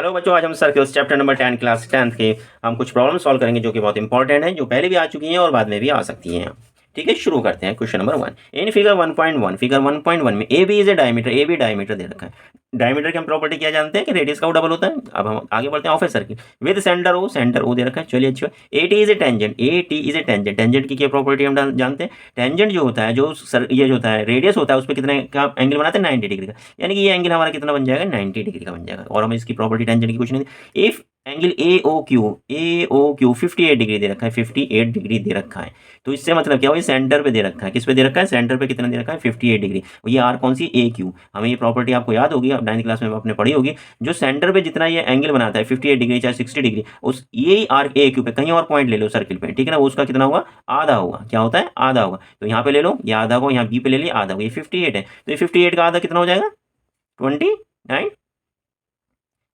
Hello बच्चों, आज हम circles chapter number 10 class 10th के हम कुछ प्रॉब्लम सॉल्व करेंगे जो कि बहुत इंपॉर्टेंट है, जो पहले भी आ चुकी हैं और बाद में भी आ सकती हैं। ठीक है, शुरू करते हैं। Question number 1 in figure 1.1 figure 1.1 में A B is a diameter, A B diameter दे रखा है। डायमीटर की हम प्रॉपर्टी क्या जानते हैं कि रेडियस का डबल होता है। अब हम आगे बढ़ते हैं। Of a circle with centre O दे रखा है। चलिए अच्छा, A T is a tangent, A T is a tangent. Tangent की क्या प्रॉपर्टी हम जानते हैं। टेंजेंट जो होता है, ये जो होता है रेडियस होता है, उस पर कितने का एंगल बनाते हैं, 90 डिग्री का। यानी कि ये एंगल हमारा कितना बन जाएगा, 90 डिग्री का बन जाएगा। और हमें इसकी प्रॉपर्टी टेंजेंट की कुछ नहीं। If angle A O Q 58 degree दे रखा है, 58 डिग्री दे रखा है, तो इससे मतलब क्या हुआ, ये सेंटर पे दे रखा है। किस पे दे रखा है, सेंटर पे कितना दे रखा है, 58 डिग्री। ये आर कौन सी, ए क्यू। हमें ये प्रॉपर्टी आपको याद होगी, आप 9th क्लास में आपने पढ़ी होगी। जो सेंटर पे जितना ये एंगल बनाता है 58 डिग्री चाहे 60 डिग्री, उस ये आर ए क्यू पे कहीं और पॉइंट ले लो सर्किल पे, ठीक है ना, उसका कितना होगा, आधा होगा। क्या होता है, आधा होगा। तो यहाँ पे ले लो, ये आधा होगा, यहाँ बी पे ले लिया, आधा होगा। ये 58 है, तो ये 58 का आधा कितना हो जाएगा, 29।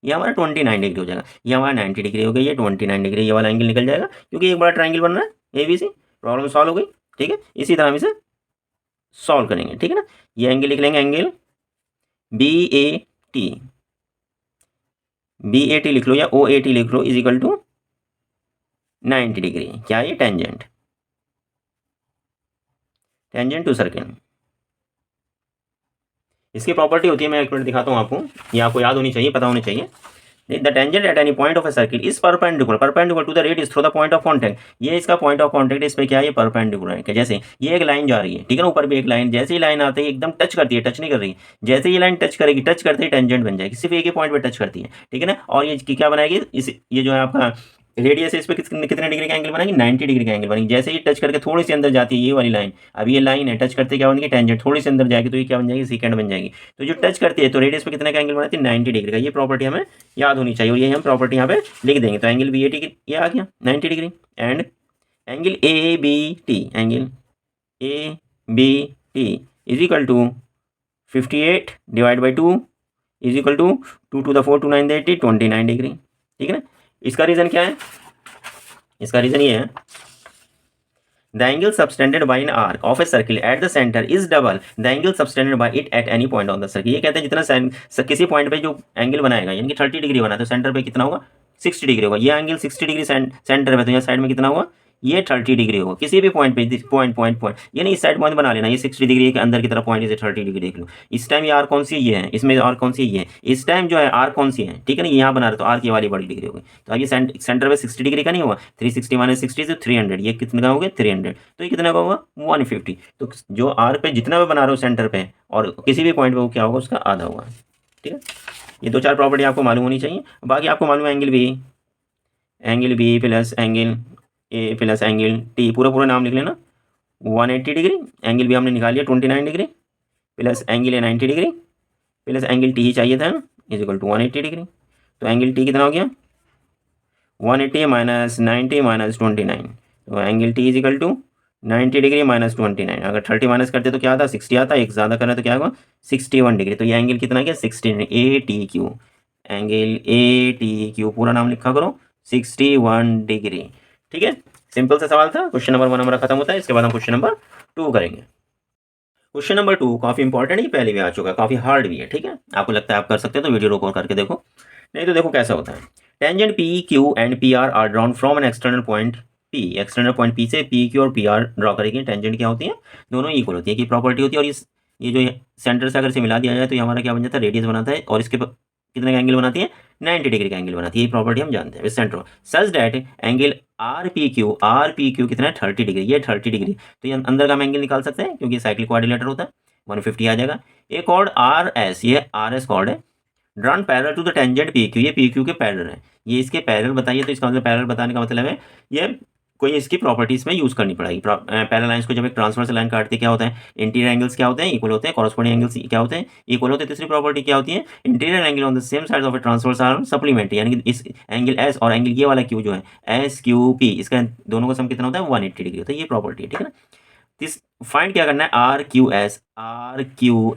ये हमारा 29 डिग्री हो जाएगा। ये हमारा 90 डिग्री हो गई, ये 29 डिग्री, ये वाला एंगल निकल जाएगा क्योंकि एक बड़ा ट्रायंगल बन रहा है A B C. Problem solve हो गई। ठीक है, इसी तरह हम इसे सॉल्व करेंगे। ठीक है ना, ये एंगल लिख लेंगे, angle B A T, B A T लिख लो या ओ ए टी लिख लो, इज इक्वल टू 90 डिग्री। क्या ये टेंजेंट, टेंजेंट टू सर्किल। इसकी प्रॉपर्टी होती है, मैं एक मिनट दिखाता हूँ आपको, ये आपको याद होनी चाहिए, पता होनी चाहिए। The tangent at any point of a circle is perpendicular to the radius through the point of contact. ये इसका पॉइंट ऑफ कांटेक्ट, इस पे क्या है, ये परपेंडिकुलर है। जैसे ये एक लाइन जा रही है, ठीक है ना, ऊपर भी एक लाइन, जैसे ही लाइन आती है एकदम टच करती है, टच नहीं कर रही, जैसे ये लाइन टच करेगी, टच करते ही टेंजेंट बन जाएगी, सिर्फ एक ही पॉइंट पे टच करती है। ठीक है ना, और ये क्या बनाएगी, इस ये जो है आपका रेडियस है, इस पे कितने डिग्री का एंगल बनाएगी, 90 डिग्री का एंगल बनेगी। जैसे ही टच करके थोड़ी सी अंदर जाती है ये वाली लाइन, अब ये लाइन है, टच करते क्या बनेगी, टेंजेंट, थोड़ी सी अंदर जाएगी तो ये क्या बन जाएगी, सेकंड बन जाएगी। तो जो टच करती है तो रेडियस पे कितने का एंगल बनाती है, 90 डिग्री का। ये प्रॉपर्टी हमें याद होनी चाहिए और ये हम प्रॉपर्टी यहाँ पे लिख देंगे। तो एंगल बी ए टी ये आ गया 90 degree, and angle A B T, angle A B T is equal to 58 divide by 2 is equal to 2 to the 4 2 9 80 29 degree. ठीक है ना, इसका रीज़न क्या है, इसका रीज़न ये है, the angle subtended by an arc of a circle at the center is double the angle subtended by it at any point on the circle। ये कहते हैं जितना किसी पॉइंट पे जो एंगल बनाएगा, यानी कि 30 डिग्री बना तो सेंटर पे कितना होगा, 60 डिग्री होगा। ये एंगल 60 डिग्री सेंटर पे, तो यहाँ साइड में कितना होगा, ये 30 डिग्री होगा। किसी भी पॉइंट पे पॉइंट यानी इस साइड पॉइंट बना लेना, ये 60 डिग्री के अंदर की तरफ पॉइंट, इसे 30 डिग्री देख लो। इस टाइम ये आर कौन सी, ये है, इसमें आर कौन सी, ये है। इस टाइम जो है आर कौन सी है, ठीक है ना, यहाँ बना रहे तो आर की वाली बड़ी डिग्री होगी। तो अब ये सेंटर पे 60 डिग्री का नहीं हुआ, 360 माइनस 60 से 300, ये कितने का हो गया, 300। तो ये कितना का होगा, 150। तो जो आर पे जितना भी बना रहे हो सेंटर पे और किसी भी पॉइंट पे, वो क्या होगा, उसका आधा होगा। ठीक है, ये दो चार प्रॉपर्टी आपको मालूम होनी चाहिए। बाकी आपको मालूम है angle B plus angle A plus angle T, पूरा पूरा नाम लिख लेना, 180 डिग्री। एंगल बी हमने निकाल लिया 29 degree, plus angle A 90 degree, plus angle T ही चाहिए था, इज इक्वल टू 180 डिग्री। तो एंगल टी कितना हो गया, 180 माइनस 90 माइनस 29, तो angle T is equal to 90 degree minus 29। अगर 30 माइनस करते तो क्या आता, 60 आता, एक ज़्यादा करना तो क्या होगा, 61 डिग्री। तो ये एंगल कितना गया, 60 A T Q, angle A T Q पूरा नाम लिखा करो, 61 डिग्री। ठीक है, सिंपल सा सवाल था। क्वेश्चन नंबर 1 हमारा खत्म होता है, इसके बाद हम क्वेश्चन नंबर 2 करेंगे। क्वेश्चन नंबर 2 काफ़ी इंपॉर्टेंट है, पहले भी आ चुका है, काफ़ी हार्ड भी है। ठीक है, आपको लगता है आप कर सकते हो तो वीडियो रोक करके देखो, नहीं तो देखो कैसा होता है। Tangent P Q and P R drawn from an external point P, external point P से पी क्यू और पी आर ड्रॉ करेंगे। टेंजेंट क्या होती है, दोनों इक्वल होती है, की प्रॉपर्टी होती है। और ये जो सेंटर से अगर से मिला दिया जाए तो ये हमारा क्या बन जाता है, रेडियस बनाता है, और इसके कितने का एंगल बनाती है, 90 डिग्री का एंगल बनाती है। ये प्रॉपर्टी हम जानते हैं with centre such that angle R P Q कितना है, 30 डिग्री, ये 30 डिग्री। तो ये अंदर का हम एंगल निकाल सकते हैं क्योंकि साइकिल क्वाड्रिलेटर होता है, 150 आ जाएगा। एक कॉर्ड आर एस, ये आर एस कॉर्ड है, drawn parallel to the tangent P Q, ये पी क्यू के पैरेलल है। ये इसके पैरेलल बताइए, तो इसका मतलब पैरेलल बताने का मतलब है ये कोई इसकी प्रॉपर्टीज में यूज करनी पड़ेगी। पैरेलल लाइंस को जब एक ट्रांसवर्स लाइन काटते क्या होता है, इंटीरियर एंगल्स क्या होते हैं, इक्वल होते हैं, कॉरस्पॉन्डिंग एंगल्स क्या होते हैं, इक्वल होते हैं। तीसरी प्रॉपर्टी क्या होती है, interior angle on the same side of a transverse are supplementary, यानी कि इस एंगल एस और एंगल ये वाला क्यू जो है एस क्यू पी, इसका दोनों का सम कितना होता है, 180 डिग्री होता है। ये प्रॉपर्टी है, ठीक है ना। दिस फाइंड क्या करना है, आर क्यू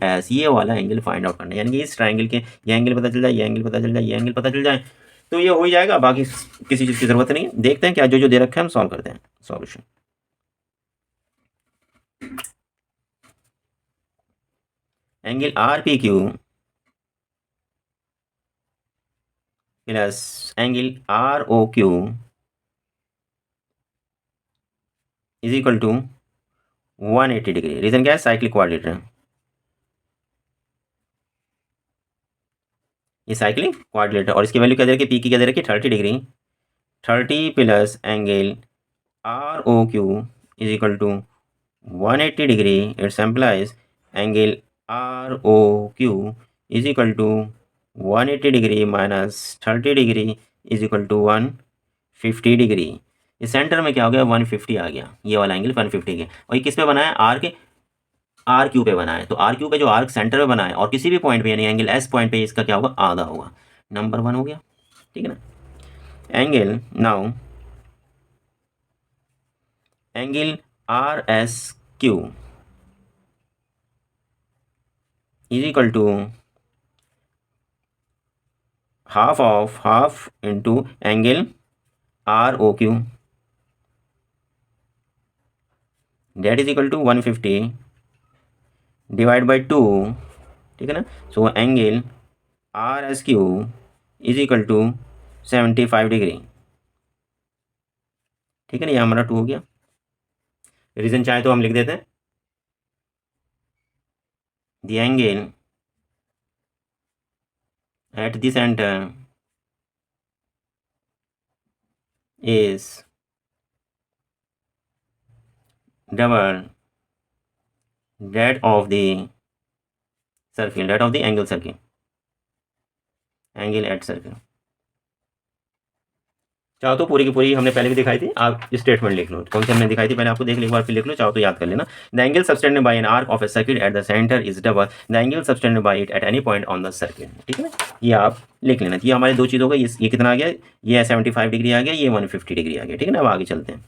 एस, ये वाला एंगल फाइंड आउट करना है, यानी कि इस ट्राइंगल के ये एंगल पता चल जाए, ये एंगल पता चल जाए, ये एंगल पता चल जाए, तो ये हो ही जाएगा। बाकी किसी चीज़ की जरूरत नहीं है। देखते हैं क्या जो जो दे रखा है, हम सॉल्व करते हैं solution. Angle R P Q plus angle R O Q is equal to 180 degree. Reason क्या है? Cyclic quadrilateral. ये साइक्लिक क्वाड्रिलेटरल और इसकी वैल्यू क्या दे रखी है? पी की क्या दे रखी है? 30 degree. 30 plus angle R O Q is equal to 180 degree. It's implies angle R O Q is equal to 180 degree minus 30 degree is equal to 150 degree. इस सेंटर में क्या हो गया? 150 आ गया, ये वाला एंगल 150 के। और ये किस पे बना है? आर के आर क्यू पे बना है। तो आर क्यू पे जो आर्क सेंटर पे बना है और किसी भी पॉइंट पे यानी एंगल एस पॉइंट पे इसका क्या होगा? आधा होगा। नंबर 1 हो गया, ठीक है ना। Angle now angle R S Q is equal to half into angle R O Q that is equal to 150 divide by 2, ठीक है ना। So angle R S Q is equal to 75 degree, ठीक है ना। ये हमारा 2 हो गया। रीजन चाहे तो हम लिख देते हैं, the angle eight the centre is double that of the circle, that of the angle circle, angle at circle। चाहो तो पूरी की पूरी हमने पहले भी दिखाई थी, आप स्टेटमेंट लिख लो। कौन सी हमने दिखाई थी पहले आपको देख लो, एक बार फिर लिख लो, चाहो तो याद कर लेना। The angle subtended bye an arc of a circle eight the centre is double the angle subtended bye it at any point on the circle, ठीक है ना। ये आप लिख लेना। ये हमारे दो चीज़ हो गई। ये कितना आ गया? ये 75 डिग्री आ गया, ये 150 डिग्री आ गया, ठीक है ना। अब आगे चलते हैं।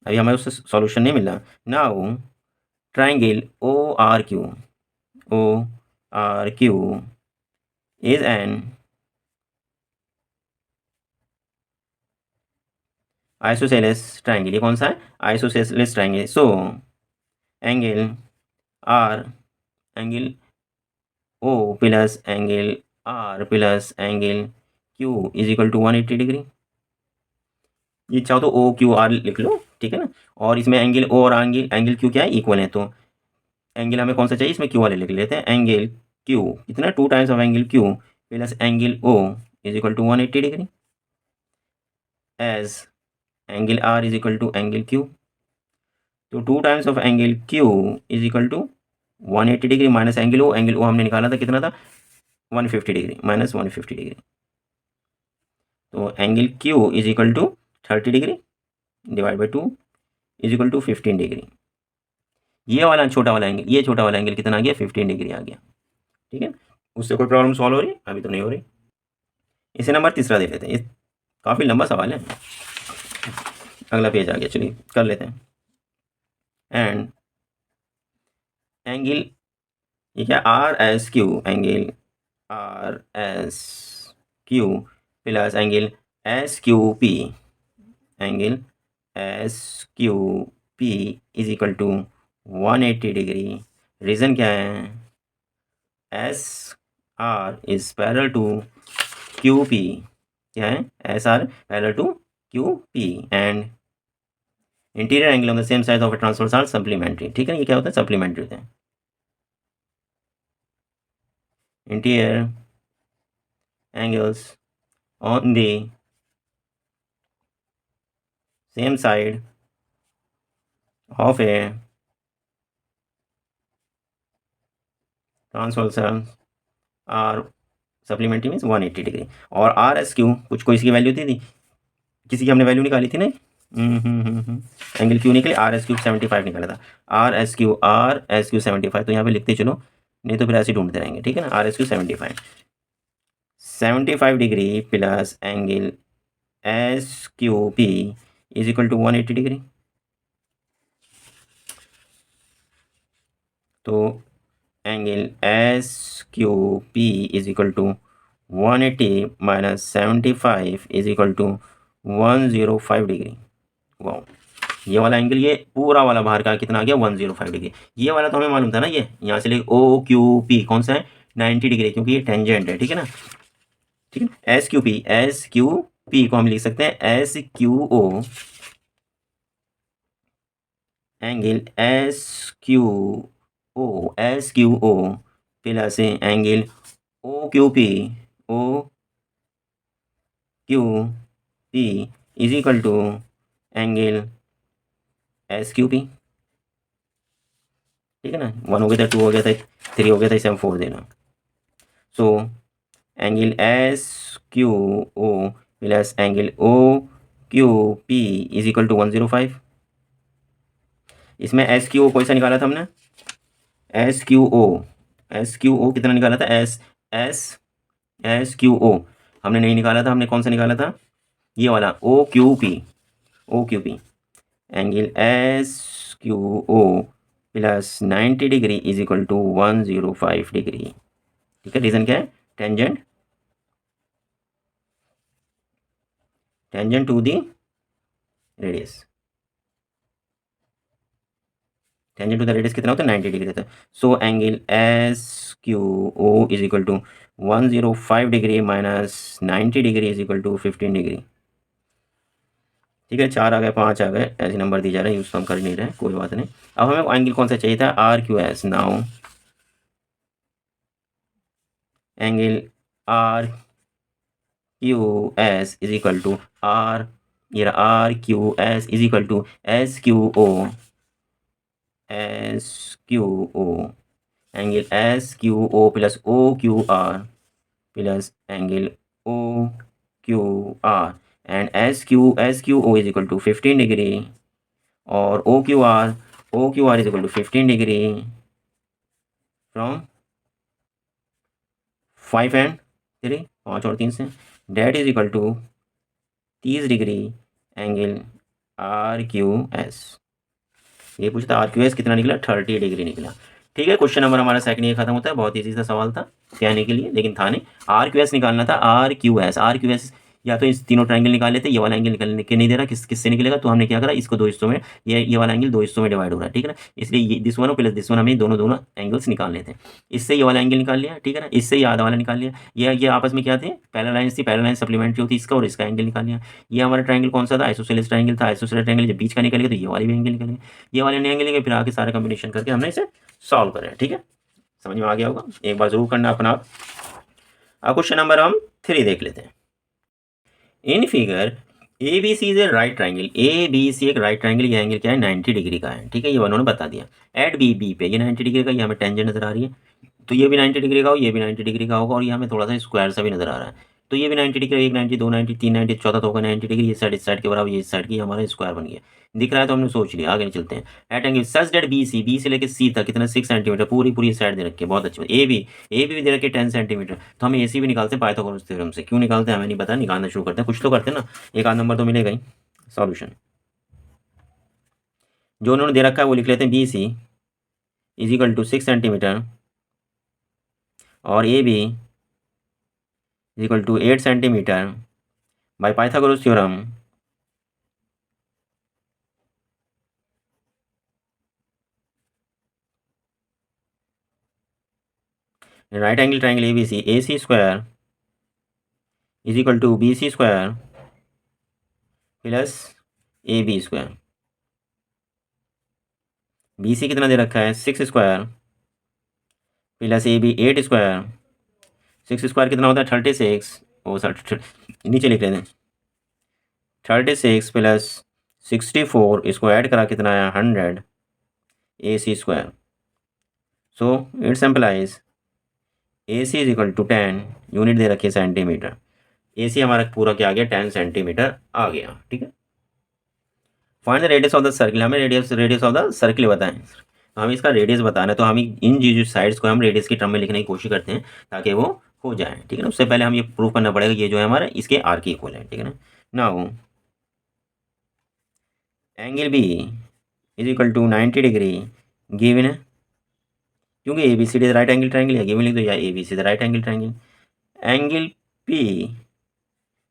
अभी हमें उससे सॉल्यूशन नहीं मिला। Now triangle O R Q is an isosceles triangle। ये कौन सा है? Isosceles triangle. So angle R angle O plus angle R plus angle Q is equal to 180 degree. ये चाहो तो ओ क्यू आर लिख लो, ठीक है ना। और इसमें एंगल ओ और एंगल क्यू क्या है? इक्वल है। तो एंगल हमें कौन सा चाहिए? इसमें क्यू वाले लिख लेते हैं। एंगल क्यू कितना? 2 times of angle Q plus angle O is equal to 180 degree as angle R is equal to angle Q. तो 2 times of angle Q is equal to 180 degree minus angle O हमने निकाला था कितना था? 150 degree minus 150 degree. तो angle Q is equal to 30 degree divide by 2 is equal to 15 degree. ये वाला छोटा वाला एंगल, ये छोटा वाला एंगल कितना आ गया? 15 डिग्री आ गया, ठीक है। उससे कोई प्रॉब्लम सॉल्व हो रही? अभी तो नहीं हो रही। इसे नंबर तीसरा दे लेते हैं। ये काफ़ी लंबा सवाल है। अगला पेज आ गया, चलिए कर लेते हैं। एंड एंगल ये क्या? R S Q angle R S Q plus angle S Q P angle S Q P is equal to 180 degree. Reason क्या है? S R is parallel to Q P. क्या है? S R parallel to Q P and interior angle on the same side of a transverse are supplementary, ठीक है। ये क्या होता है? सप्लीमेंट्री होता है। Interior angles on the same side of a transversal are supplementary means 180 degree. और are S Q कुछ कोई इसकी वैल्यू थी किसी की हमने वैल्यू निकाली थी ना। एंगल क्यू निकले, आर एस क्यू 75 निकाला था। Are S Q 75। तो यहाँ पे लिखते चलो, नहीं तो फिर ऐसे ढूंढते रहेंगे, ठीक है ना। R S Q 75 degree plus angle S Q P is equal to 180 degree. तो angle S Q P is equal to 180 minus 75 is equal to 105 degree. वाह, ये वाला एंगल, ये पूरा वाला बाहर का कितना आ गया? 105 डिग्री। ये वाला तो हमें मालूम था ना। ये यहाँ से ले ओ क्यू पी कौन सा है? 90 डिग्री, क्योंकि ये टेंजेंट है, ठीक है ना। ठीक है। एस क्यू पी को हम लिख सकते हैं S Q O, angle S Q O plus angle O Q P, O Q P is equal to angle S Q P. ठीक है ना, 1 हो गया था, 2 हो गया था, 3 हो गया था, इसे हम 4 देना। So angle S Q O plus angle O Q P is equal to 105। इसमें एस क्यू ओ कौन सा निकाला था हमने, S Q O, S Q O कितना निकाला था, S S S Q O हमने नहीं निकाला था, हमने कौन सा निकाला था, ये वाला O Q P, O Q P angle S Q O plus 90 degree is equal to 105 degree. ठीक है, रीजन क्या है, tangent, tangent to the radius, tangent to the radius कितना होता है, 90 डिग्री होता है। So angle S Q O is equal to 105 degree minus 90 degree is equal to 15 degree. ठीक है, 4 आ गए, 5 आ गए, ऐसे नंबर दिए जा रहे हैं, यूज़ तो हम कर नहीं रहे, कोई बात नहीं। अब हमें एंगल कौन सा चाहिए था, R Q S. Now angle R Q S is equal to R, ये R Q S is equal to S Q O, S Q O angle S Q O plus O Q R plus angle O Q R and S Q O is equal to 15 degree और O Q R is equal to 15 degree from 5 and 3, 5 और 3 से, that is equal to 30 degree angle R Q S. ये पूछा था R Q S कितना निकला, 30 degree निकला। ठीक है, क्वेश्चन नंबर हमारा सेकंड ये खत्म होता है, बहुत ईजी सा सवाल था कहने के लिए, लेकिन था नहीं। आर क्यू एस निकालना था, R Q S, R Q S या तो इस तीनों ट्रायंगल निकाल लेते, ये वाला एंगल निकलने के नहीं दे रहा, किससे निकलेगा, तो हमने क्या करा, इसको दो हिस्सों में, ये वाला एंगल दो हिस्सों में डिवाइड हो रहा है, ठीक है ना, इसलिए ये this one plus this one हमें दोनों दोनों एंगल्स निकालने थे। इससे ये वाला एंगल निकाल लिया, ठीक है ना, इससे ये आधा वाला निकाल लिया, ये आपस में क्या थे, पैरेलल लाइंस थी, पैरेलल लाइन सप्लीमेंट्री होती, इसका और इसका एंगल निकाल लिया। ये हमारा ट्रायंगल कौन सा था, आइसोसेलेस ट्रायंगल था, आइसोसेलेस ट्रायंगल जब बीच का निकलेगा तो ये वाली भी एंगल निकलेगा, ये वाले एंगल निकलेंगे, फिर आके सारे कॉम्बिनेशन करके हमने इसे सॉल्व करें। ठीक है, समझ में आ गया होगा, एक बार जरूर करना अपना। अब क्वेश्चन नंबर हम 3 देख लेते हैं। In figure A B C is a right triangle, A B C एक राइट ट्राइंगल, ये एंगल क्या है, 90 डिग्री का है। ठीक है, ये उन्होंने बता दिया। एट बी, बी पे ये 90 डिग्री का, ये हमें टेंजेंट नजर आ रही है, तो ये भी 90 डिग्री का हो, ये भी 90 डिग्री का होगा, और ये हमें थोड़ा सा स्क्वायर सा भी नजर आ रहा है, तो ये भी 90 डिग्री, 1 90, 2 90, 3 90, चौथा तो होगा 90 डिग्री, ये साइड इस साइड के बराबर, ये इस साइड की, हमारा स्क्वायर बन गया, दिख रहा है, तो हमने सोच लिया, आगे चलते हैं। एट एंगल सच डेट बी से लेकर सी तक कितना 6 सेंटीमीटर, पूरी पूरी साइड दे रखी है, बहुत अच्छी। ए बी दे रखी है 10 सेंटीमीटर, तो हम ए सी भी निकालते हैं पाइथागोरस थ्योरम से। क्यों निकालते हैं हमें नहीं पता, निकालना शुरू करते हैं, कुछ तो करते हैं ना, एक आध नंबर तो मिलेगा ही। सॉल्यूशन जो उन्होंने दे रखा है वो लिख लेते हैं, B C is equal to 6 centimetre और A B is equal to 8 centimetre by Pythagoras theorem. Right angle triangle A C square is equal to B C square plus A B square. B C कितना दे रखा है, 6 square plus A B 8 square. 6 square कितना होता है, 36, ओ sir नीचे लिख लेते हैं, 36 प्लस 64, इसको ऐड करा कितना आया, 100 A C square. So it's implies A C is equal to 10, unit दे रखी है सेंटीमीटर, ए सी हमारा पूरा क्या आ गया, 10 सेंटीमीटर आ गया। ठीक है, find the radius of the circle, हमें रेडियस ऑफ द सर्किल बताएं, तो हमें इसका रेडियस बताना है, तो हम इन जो साइड्स को हम रेडियस की टर्म में लिखने की कोशिश करते हैं ताकि वो हो जाए। ठीक है ना, उससे पहले हम ये प्रूव करना पड़ेगा ये जो है हमारा इसके आर की इक्वल है। ठीक है ना, now angle B is equal to 90 degree given है, क्योंकि A B C D right angle triangle है, गिवन लिख दो, या A B C right angle triangle. Angle P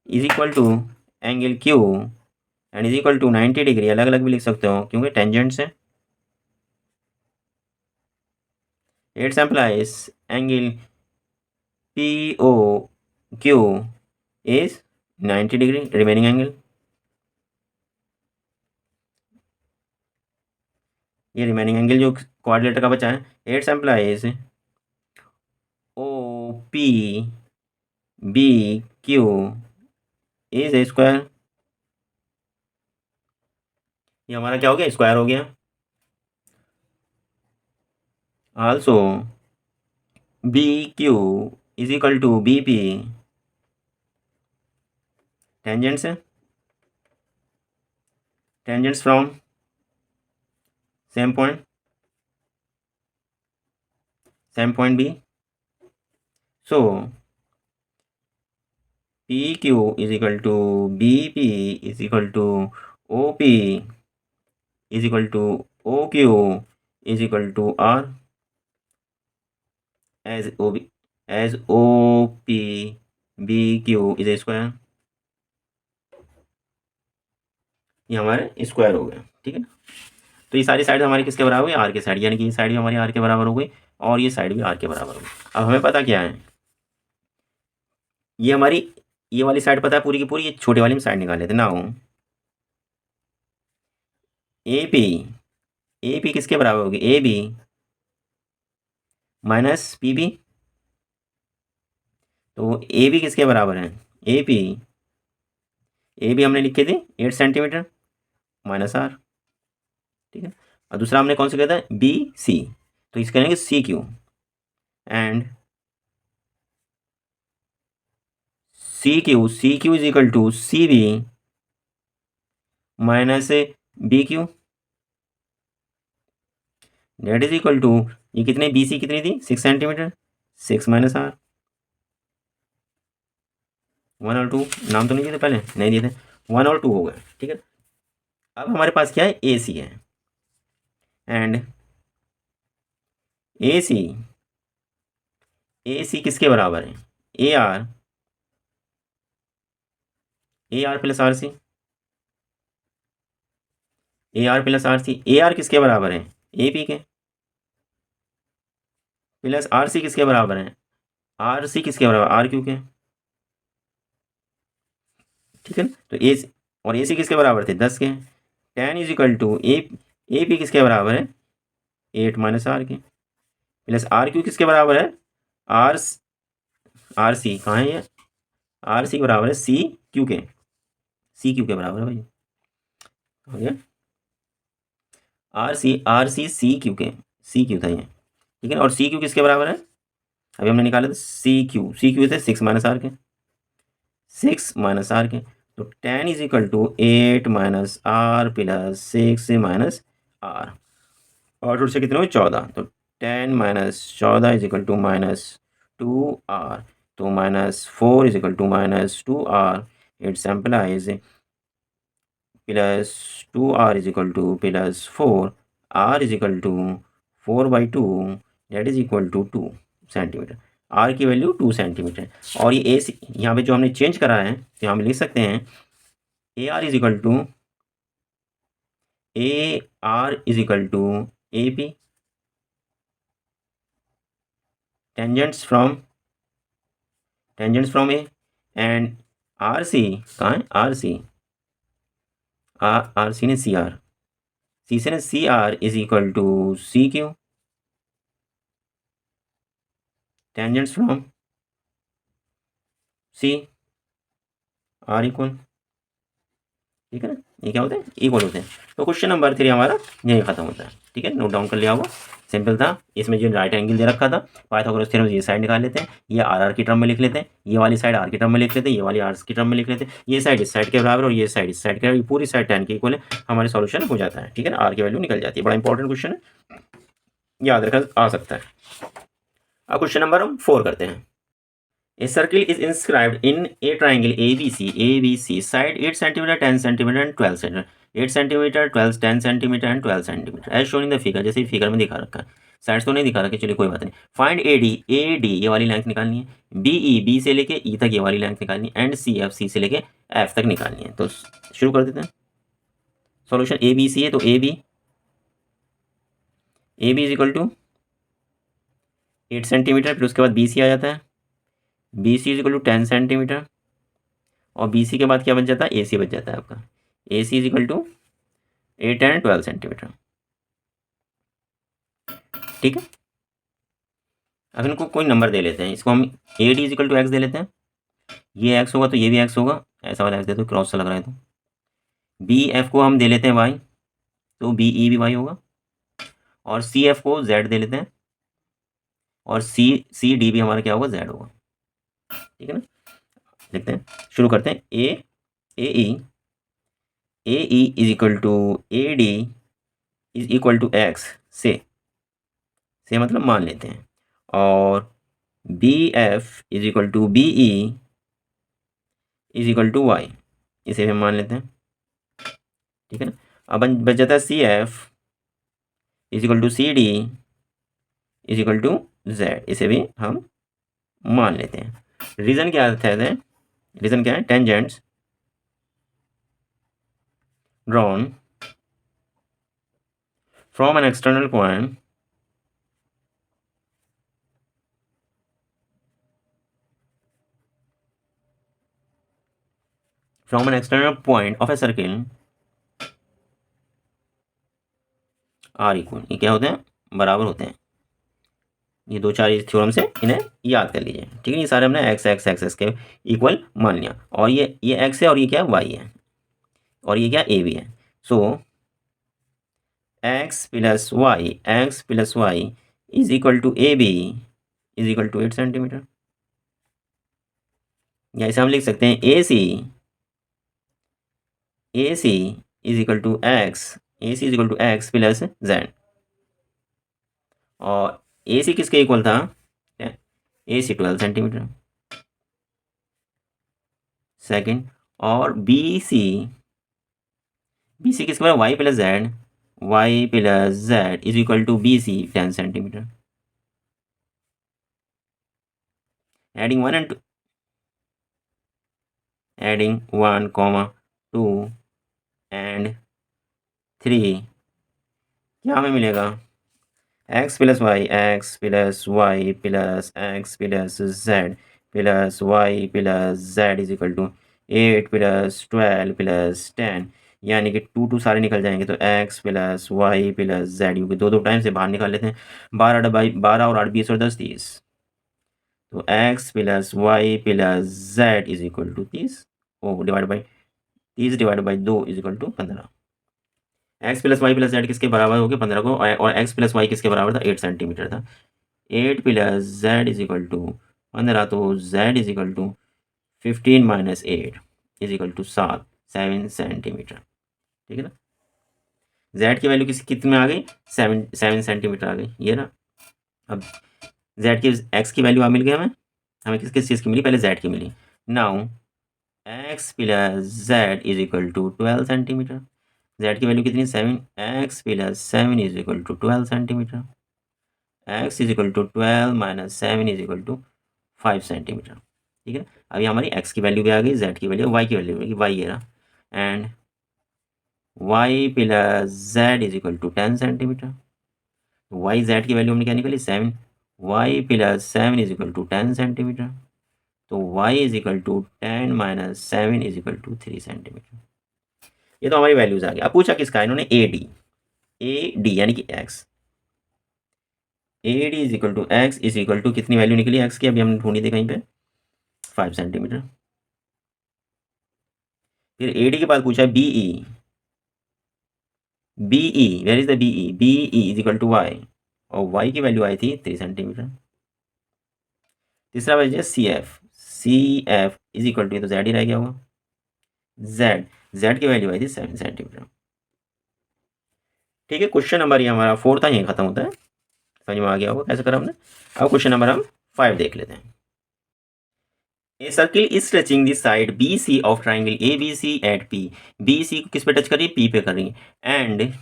is equal to angle Q and is equal to 90 degree, अलग अलग भी लिख सकते हो क्योंकि टेंजेंट्स है। It's implies angle P O Q is 90 degree remaining angle, ये रिमेनिंग एंगल जो क्वाड्रिलेटर का बचा है। It's implies O P B Q is a square, ये हमारा क्या हो गया, स्क्वायर हो गया। Also B Q is equal to B P, tangents tangents from same point B, so P Q is equal to B P is equal to O P is equal to O Q is equal to R, as O P B Q is a square, ये हमारे square हो गया। ठीक है, तो ये सारी side हमारी किसके बराबर हुई, आर के साइड, यानी कि ये साइड भी हमारी आर के बराबर हो गई और ये साइड भी आर के बराबर हो गई। अब हमें पता क्या है, ये हमारी ये वाली साइड पता है पूरी की पूरी, ये छोटे वाली में साइड निकाल लेते ना हो। ए पी किसके बराबर होगी, A B minus P B, तो ए बी किसके बराबर है, ए पी, ए बी हमने लिखे थे 8 सेंटीमीटर माइनस आर। ठीक है, और दूसरा हमने कौन सा किया था, बी सी, तो इसके करेंगे C Q and C Q is equal to C B minus B Q, that is equal to, ये कितने बी सी कितनी थी 6 सेंटीमीटर, 6 माइनस आर, 1 और 2, नाम तो नहीं दिए थे पहले, नहीं दिए थे, 1 और 2 हो गए। ठीक है, अब हमारे पास क्या है, ए सी है एंड ए सी किसके बराबर है, A R plus R C, A R plus R C, A R किसके बराबर है, ए पी के, प्लस आर सी किसके बराबर है, आर सी किसके बराबर, आर क्यू के। ठीक है, तो ए और ए सी किसके बराबर थे, 10 के, ten is equal to A P किसके बराबर है, 8 माइनस आर के, प्लस आर क्यू किसके बराबर है, आर आर सी कहाँ है ये, आर सी बराबर है सी क्यू के बराबर है भाई, हो गया, सी क्यू था ये। ठीक है, और सी क्यू किसके बराबर है, अभी हमने निकाला था सी क्यू थे 6 माइनस आर के, 6 माइनस आर के, तो ten is equal to 8 minus R plus 6 minus R, और से कितने हुए 14, तो 10 minus 14 is equal to minus 2 R, तो minus 4 is equal to minus 2 R, it's implies plus 2 R is equal to plus 4 R is equal to 4/2, that is equal to 2 centimetre, R की value 2 centimetre. और ये ए सी यहाँ पे जो हमने change करा है, तो यहाँ पे लिख सकते हैं A R is equal to A P, tangents from A, and R C कहाँ है, आर सी ने C R is equal to C Q, tangents from C R equal. ठीक है ना, ये क्या होते हैं, इक्वल होते हैं। तो क्वेश्चन नंबर 3 हमारा यही खत्म होता है। ठीक है, नोट डाउन कर लिया होगा, सिंपल था। इसमें जो राइट एंगल दे रखा था, पाइथागोरस थ्योरम, ये साइड निकाल लेते हैं, ये आर की टर्म में लिख लेते हैं, ये वाली साइड आर की टर्म में लिख लेते हैं, ये वाली आर की टर्म में लिख लेते हैं, ये साइड इस साइड के बराबर और ये साइड इस साइड के, ये पूरी साइड tan के इक्वल है, हमारे सॉल्यूशन हो जाता है। ठीक है ना, आर की वैल्यू निकल जाती है। बड़ा इंपॉर्टेंट क्वेश्चन है, याद रखा आ सकता है। अब क्वेश्चन नंबर हम 4 करते हैं। A circle is inscribed in a triangle ABC, side 8 cm, 10 cm and 12 cm, 8 cm, 12, 10 cm and 12 cm, as shown in the figure, जैसे फिगर में दिखा रखा है। साइड्स तो नहीं दिखा रखा, चलिए कोई बात नहीं। फाइंड AD ये वाली लेंथ निकालनी है, बी से लेके ई तक ये वाली लेंथ निकालनी है, एंड सी से लेके एफ तक निकालनी है। तो शुरू कर देते हैं। सॉल्यूशन ABC है, तो AB is equal to 8 centimetre, फिर उसके बाद BC आ जाता है, B C is equal to 10 centimetre, और बी सी के बाद क्या बच जाता है, ए सी बच जाता है आपका। A C is equal to 8 and 12 centimetre. ठीक है, अब इनको कोई नंबर दे लेते हैं, इसको हम A D is equal to X दे लेते हैं। ये एक्स होगा तो ये भी एक्स होगा, ऐसा वाला एक्स दे दो, क्रॉस सा लग रहा है तो। बी एफ को हम दे लेते हैं वाई, तो बी ई भी वाई होगा, और सी एफ को जेड दे लेते हैं, और सी डी भी हमारा क्या होगा, जेड होगा। ठीक है ना, देखते हैं, शुरू करते हैं। A E is equal to A D is equal to X से मतलब मान लेते हैं, और B F is equal to B E is equal to Y, इसे भी हम मान लेते हैं। ठीक है ना, अब बच जाता है C F is equal to C D is equal to Z, इसे भी हम मान लेते हैं। रीज़न क्या है, रीज़न क्या है, tangents drawn from an external point from an external point of a circle are equal, ये क्या होते हैं, बराबर होते हैं। ये दो चार इस थ्योरम से इन्हें याद कर लीजिए। ठीक है, ये सारे हमने एक्स एक्स एक्स एक्स के इक्वल मान लिया, और ये एक्स है, और ये क्या वाई है, और ये क्या ए भी है। So X plus Y is equal to A B is equal to 8 centimetre, या इसे हम लिख सकते हैं A C is equal to X plus Z, और ए सी किसके इक्वल था, ए सी 12 सेंटीमीटर। सेकंड, और बी सी किसके बराबर, Y plus Z is equal to B C 10 centimetre. Adding 1 and 2, adding 1, 2 and 3, क्या हमें मिलेगा, x plus Y plus X plus Z is equal to 8 plus 12 plus 10, यानी कि 2 सारे निकल जाएंगे, तो X plus Y plus Z, क्योंकि दो टाइम से बाहर निकाल लेते हैं। 12 और 8 20 और 10 30, तो X plus Y plus Z is equal to 30, divide by 30 divide by 2 is equal to 15। X plus Y plus Z किसके बराबर हो गया, 15 को, और एक्स प्लस वाई किसके बराबर था, 8 सेंटीमीटर था। 8 plus Z is equal to 15, तो Z is equal to 15 minus 8 is equal to 7 centimetre. ठीक है ना, जेड की वैल्यू कितने में आ गई, 7 सेंटीमीटर आ गई, ये ना। अब जेड की एक्स की वैल्यू मिल गई हमें किस किस चीज़ की मिली, पहले जेड की मिली। Now X plus Z is equal to 12 centimetre, Z की वैल्यू कितनी, 7, X plus 7 is equal to 12 centimetre, X is equal to 12 minus 7 is equal to 5 centimetre. ठीक है, अभी हमारी एक्स की वैल्यू भी आ गई, जेड की वैल्यू, वाई की वैल्यू भी, वाई ये रहा, and Y plus Z is equal to 10 centimetre. Y Z की वैल्यू हमने क्या निकाली, 7, Y plus 7 is equal to 10 centimetre, तो Y is equal to 10 minus 7 is equal to 3 centimetre. ये तो हमारी वैल्यूज आ गई। अब पूछा किसका, इन्होंने ए डी यानी कि एक्स, A D is equal to X is equal to कितनी वैल्यू निकली एक्स की, अभी हमने ढूंढी थी कहीं पे, 5 सेंटीमीटर। फिर ए डी के बाद पूछा B E where is the B E is equal to Y, और वाई की वैल्यू आई थी 3 सेंटीमीटर। तीसरा बच गया C F is equal to, तो जेड ही रह गया होगा, जेड की वैल्यू आई थी 7 सेंटीमीटर। ठीक है, क्वेश्चन नंबर ये हमारा 4 था, यहीं खत्म होता है, समझ में आ गया होगा कैसे करा हमने। अब क्वेश्चन नंबर हम 5 देख लेते हैं। A circle is touching the side B C of triangle A B C at P, B C को किस पे टच कर रही है, पी पे कर रही है, and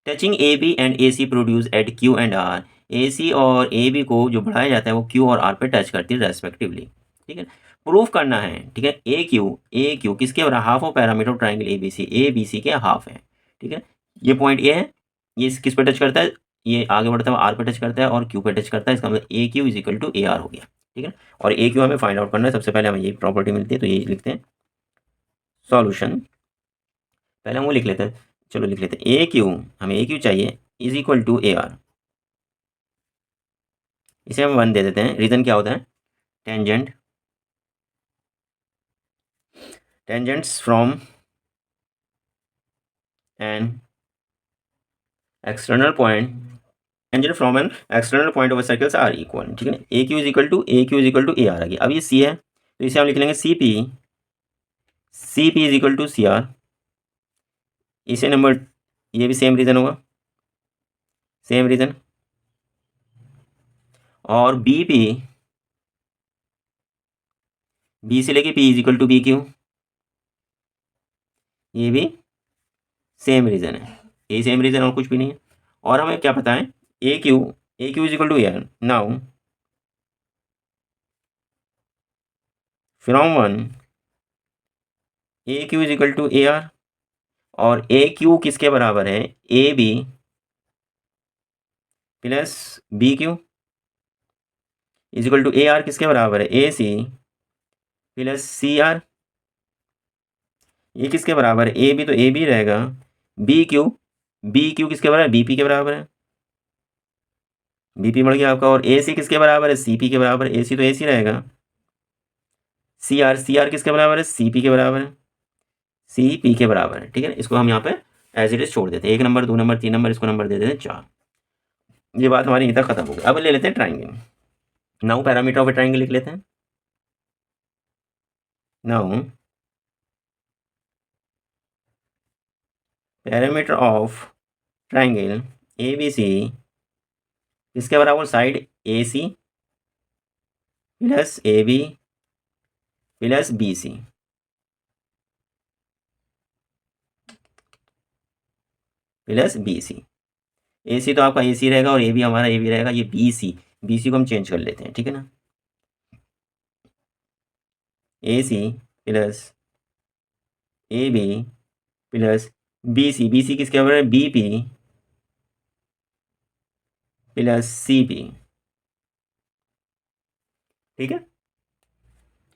touching A B and A C produce at Q and R, A C और ए बी को जो बढ़ाया जाता है वो क्यू और आर पे टच करती है रेस्पेक्टिवली। ठीक है, प्रूफ करना है। ठीक है, ए क्यू किसके बराबर, half of parameter of triangle A B C के हाफ है। ठीक है, ये पॉइंट ए है, ये किस पे टच करता है, ये आगे बढ़ता है आर पे टच करता है और क्यू पे टच करता है, इसका मतलब A Q is equal to A R हो गया। ठीक है। और ए क्यू हमें फाइंड आउट करना है, सबसे पहले हमें ये प्रॉपर्टी मिलती है, तो ये लिखते हैं सॉल्यूशन। पहले हम वो लिख लेते हैं, चलो लिख लेते हैं ए क्यू, हमें ए क्यू चाहिए is equal to A R. इसे हम 1 दे देते हैं। रीजन क्या होता है, tangent, tangents from an external point, tangent from an external point of circles are equal, ठीक है ना। A Q is equal to A R आ गया। अब ये सी है, तो इसे हम लिख लेंगे C P is equal to C R. इसे नंबर, ये भी सेम रीजन होगा, सेम रीजन। और बी पी, बी से लेके P is equal to B Q, ये भी सेम रीजन है, ये सेम रीजन और कुछ भी नहीं है। और हमें क्या पता है, A Q is equal to A R. Now from 1 A Q is equal to A R, और ए क्यू किसके बराबर है, A B plus B Q is equal to A R किसके बराबर है, ए सी प्लस सी आर। ये किसके बराबर है, ए बी, तो ए बी रहेगा, बी क्यू किसके बराबर है, बी पी के बराबर है, बी पी बढ़ गया आपका। और ए सी किसके बराबर है, सी पी के बराबर है, ए सी तो ए सी रहेगा। सी आर किसके बराबर है, सी पी के बराबर है, सी पी के बराबर है, ठीक है। इसको हम यहाँ पे एज इट इज छोड़ देते हैं, 1 नंबर 2 नंबर 3 नंबर, इसको नंबर दे देते हैं 4। ये बात हमारी यहीं तक खत्म हो गई। अब ले लेते हैं triangle. Now parameter of a triangle लिख लेते हैं। Now parameter of triangle A B C किसके बराबर, side A C plus A B plus B C, plus B C. A C तो आपका ए सी रहेगा और ए बी हमारा ए बी रहेगा। ये बी सी को हम चेंज कर लेते हैं, ठीक है ना। A C plus A B plus B C किसके बराबर है, B P plus C P, ठीक है।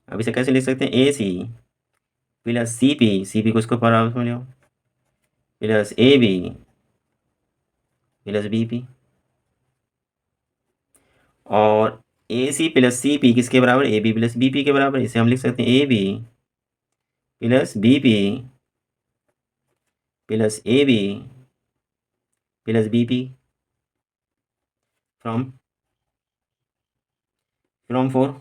अब इसे कैसे लिख सकते हैं, A C plus C P को इसको बराबर में ले आओ, plus A B plus B P. और A C plus C P किसके बराबर, A B plus B P के बराबर। इसे हम लिख सकते हैं A B plus B P plus A B plus B P from 4।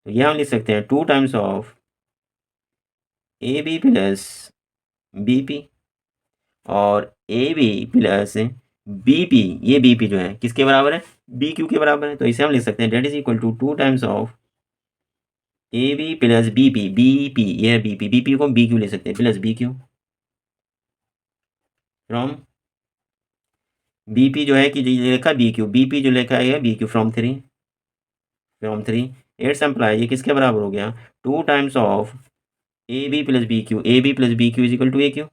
तो यह हम लिख सकते हैं 2 times of A B plus B P, और A B plus B P, ये बी पी जो है किसके बराबर है, बी क्यू के बराबर है। तो इसे हम लिख सकते हैं that is equal to 2 times of A B plus B P, ये है बी पी को बी क्यू ले सकते हैं, plus B Q from B P जो है कि ये लिखा बी क्यू, बी पी जो लिखा है बी क्यू फ्रॉम 3, 8 एम्प्लाई, ये किसके बराबर हो गया, 2 times of A B plus B Q, is equal to A Q.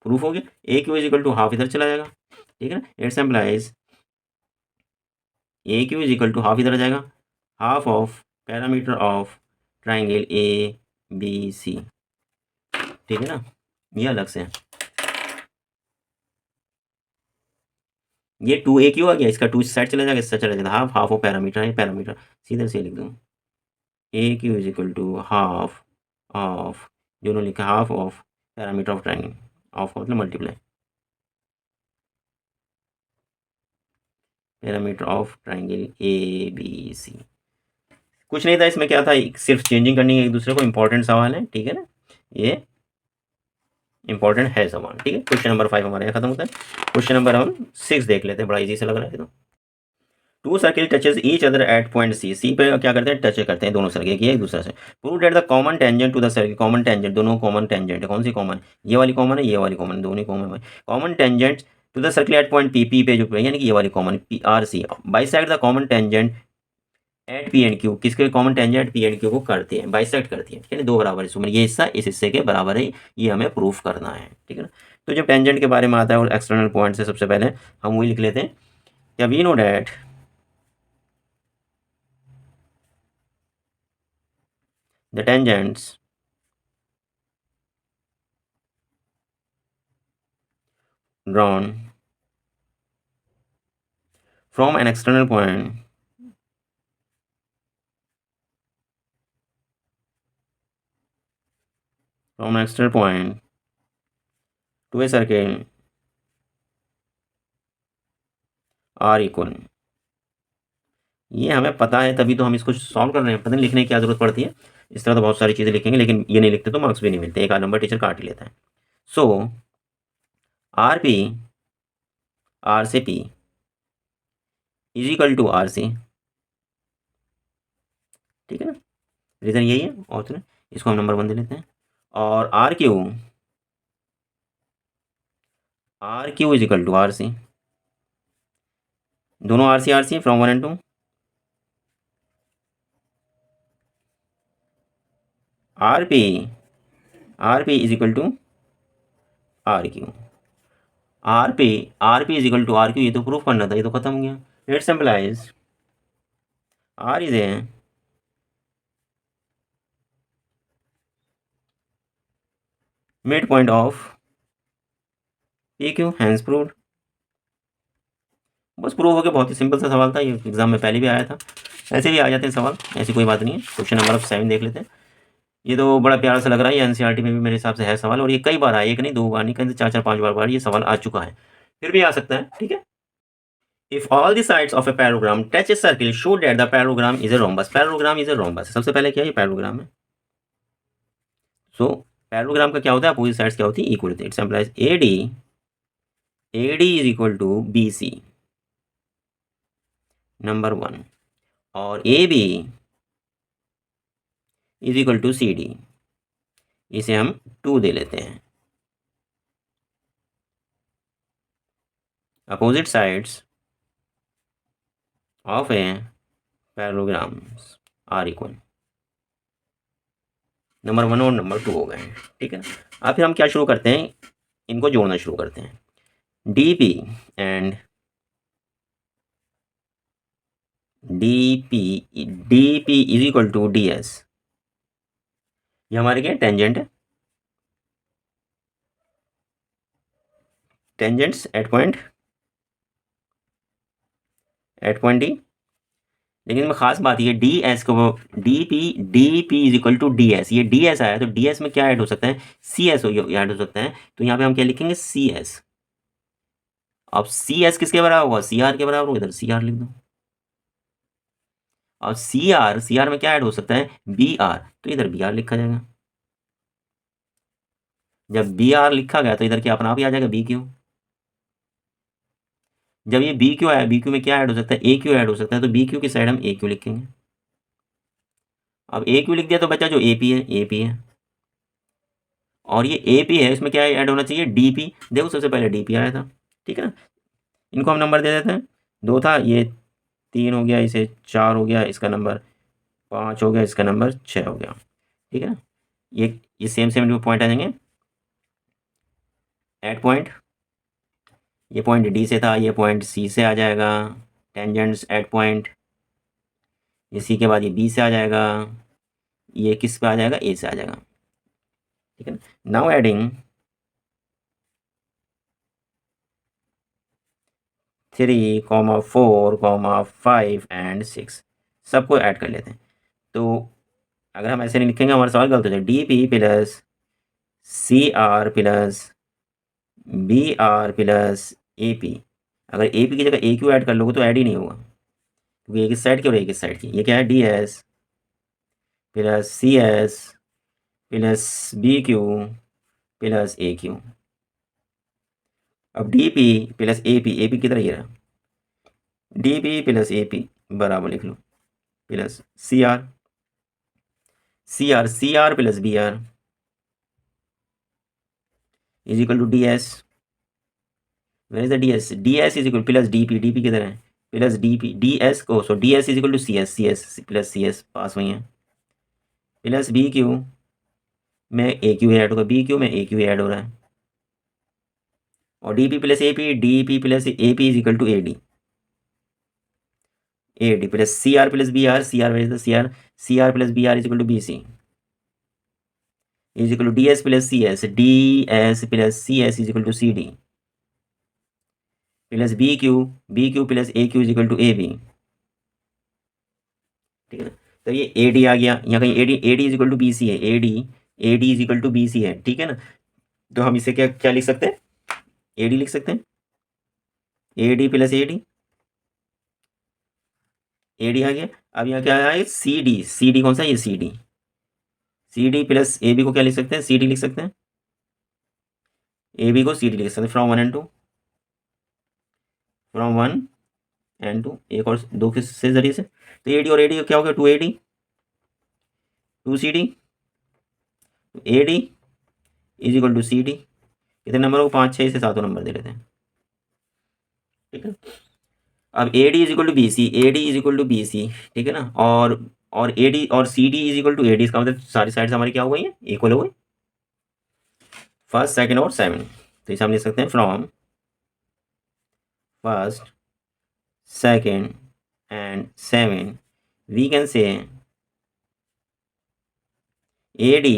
Proof हो गया, A Q is equal to half इधर चला जाएगा, ठीक है ना। 8 implies A Q is equal to half इधर आ जाएगा, half of parameter of triangle A B C, ठीक है ना। ये अलग से है, ये 2 ए क्यू आ गया, इसका 2 इस साइड चला जाएगा, इस साइड चला जाएगा, हाफ ऑफ पैरामीटर है, पैरामीटर सीधे से लिख दूँ, A Q is equal to half of, दोनों लिखा half of parameter of triangle, of मतलब multiply, perimeter of triangle A B C. कुछ नहीं था इसमें, क्या था, सिर्फ चेंजिंग करनी है एक दूसरे को। इंपॉर्टेंट सवाल है, ठीक है ना, ये इंपॉर्टेंट है सवाल, ठीक है। क्वेश्चन नंबर 5 हमारे यहाँ खत्म होता है। क्वेश्चन नंबर हम 6 देख लेते हैं, बड़ा इजी से लग रहा है। तो 2 circle touches each other at point C पे क्या करते हैं, टच करते हैं दोनों सर्किल एक दूसरे से। Prove that the common tangent to the circle, common tangent, दोनों कॉमन टेंजेंट है। कौन सी कॉमन, ये वाली कॉमन है, ये वाली कॉमन है, दोनों कॉमन है। Common tangent to the circle at point P पे जो यानी कि ये वाली common P R C, bisect the common tangent at P and Q, किसके common tangent P and Q को करते हैं, बाइसेक्ट करती है, ठीक है। 2 बराबर हिस्सों में ये हिस्सा इस हिस्से के बराबर है, ये हमें प्रूफ करना है, ठीक है ना। तो जब टेंजेंट के बारे में आता है और एक्सटर्नल पॉइंट से, सबसे पहले हम वही लिख लेते हैं, क्या we know that the tangents drawn from an external point to a circle are equal। ये हमें पता है तभी तो हम इसको सॉल्व कर रहे हैं, पता नहीं लिखने की क्या जरूरत पड़ती है। इस तरह तो बहुत सारी चीज़ें लिखेंगे, लेकिन ये नहीं लिखते तो मार्क्स भी नहीं मिलते, एक आध नंबर टीचर काट ही लेता है। सो आर पी, आर से P is equal to R C, ठीक है ना, रीज़न यही है। और तो इसको हम नंबर 1 दे लेते हैं। और R Q is equal to R C, दोनों R C from 1 and 2। R P is equal to R Q, R P is equal to R Q, ये तो प्रूफ करना था, ये तो खत्म हो गया। It simplifies R is a mid point of P Q, hence proved. बस प्रूव हो गया, बहुत ही सिंपल सा सवाल था, ये एग्जाम में पहले भी आया था, ऐसे भी आ जाते हैं सवाल, ऐसी कोई बात नहीं है। क्वेश्चन नंबर 7 देख लेते हैं। ये तो बड़ा प्यारा सा लग रहा है, ये एनसीईआरटी में भी मेरे हिसाब से है सवाल, और ये कई बार आया, एक नहीं, 2 बार नहीं, कहीं 4 5 बार ये सवाल आ चुका है, फिर भी आ सकता है, ठीक है। If all the sides of a parallelogram touch a circle show that the parallelogram is a rhombus. Parallelogram is a rhombus, सबसे पहले क्या है, ये पैराग्राम है। सो पैराग्राम का क्या होता है, अपोजिट साइड्स क्या होती है, इक्वल होती है। It implies AD is equal to BC, number 1, और AB is equal to CD, इसे हम 2 दे लेते हैं। Opposite sides of a parallelograms are equal, number 1 और नंबर 2 हो गए हैं, ठीक है। अब फिर हम क्या शुरू करते हैं, इनको जोड़ना शुरू करते हैं। DP and DP is equal to DS, ये हमारे क्या टेंजेंट है, टेंजेंट्स एट पॉइंट D। लेकिन में खास बात ये DS को DP is equal to DS, ये DS आया तो DS में क्या ऐड हो सकता है, CS ऐड हो सकता है, तो यहाँ पे हम क्या लिखेंगे, CS। अब CS किसके बराबर होगा, CR के बराबर होगा, इधर CR लिख दो। और CR में क्या ऐड हो सकता है, BR, तो इधर BR लिखा जाएगा। जब BR लिखा गया तो इधर क्या अपना आप ही आ जाएगा BQ। जब ये BQ आया, BQ में क्या ऐड हो सकता है, AQ ऐड हो सकता है, तो BQ की साइड हम AQ लिखेंगे। अब AQ लिख दिया तो बच्चा जो AP है, और ये AP है, इसमें क्या ऐड होना चाहिए, DP। देखो सबसे पहले DP आया था, ठीक है ना। इनको हम नंबर दे देते हैं, 2 था, ये 3 हो गया, इसे 4 हो गया, इसका नंबर 5 हो गया, इसका नंबर 6 हो गया, ठीक है ना। ये सेम पॉइंट आ जाएंगे एट पॉइंट, ये पॉइंट D से था, ये पॉइंट C से आ जाएगा, टेंजेंट्स एट पॉइंट, ये C के बाद ये B से आ जाएगा, ये किस पे आ जाएगा, A से आ जाएगा, ठीक है ना। नाउ एडिंग 3, 4, 5 एंड 6, सबको ऐड कर लेते हैं। तो अगर हम ऐसे नहीं लिखेंगे हमारा सवाल गलत हो जाएगा। DP plus CR plus BR plus AP, अगर AP की जगह AQ ऐड कर लोगे तो ऐड ही नहीं होगा, क्योंकि एक इस साइड की और एक इस साइड की। ये क्या है, DS plus CS plus BQ plus AQ। अब DP प्लस AP किधर ये रहा, DP प्लस AP बराबर लिख लो, plus CR plus BR is equal to DS। Where is the DS is equal plus DP किधर है, प्लस DS को, so DS is equal to CS plus CS pass हुई है, प्लस BQ में AQ add होगा, BQ में AQ add हो रहा है, और DP plus DP plus AP is equal to AD plus CR plus BR, CR plus BR is equal to BC, is equal to D S plus C S, D S plus C S is equal to C D plus B Q plus A Q is equal to A B. ठीक है ना, तो ये ए D आ गया यहाँ कहीं, A D is equal to B C है, A D is equal to B C है। ठीक है ना, तो हम इसे क्या क्या लिख सकते हैं, ए डी लिख सकते हैं, A D plus A D आ गया। अब यहाँ क्या है, सी डी कौन सा है, ये C D plus A B को क्या लिख सकते हैं, सी डी लिख सकते हैं, ए बी को सी डी लिख सकते हैं, from one and two, from one and two, एक और दो के से जरिए से। तो ए डी और ए डी क्या हो गया, two A D two C D, A D is equal to C D. कितने नंबरों को, 5 6 से 7 नंबर दे लेते हैं। ठीक है, अब A D is equal to B C, A D is equal to B C. ठीक है ना, और ए डी और C D is equal to A D, इसका मतलब सारी साइड्स हमारी क्या हो गई है, इक्वल हो गई, फर्स्ट सेकंड और 7। तो इसे हम लिख सकते हैं from first second and 7 we can say A D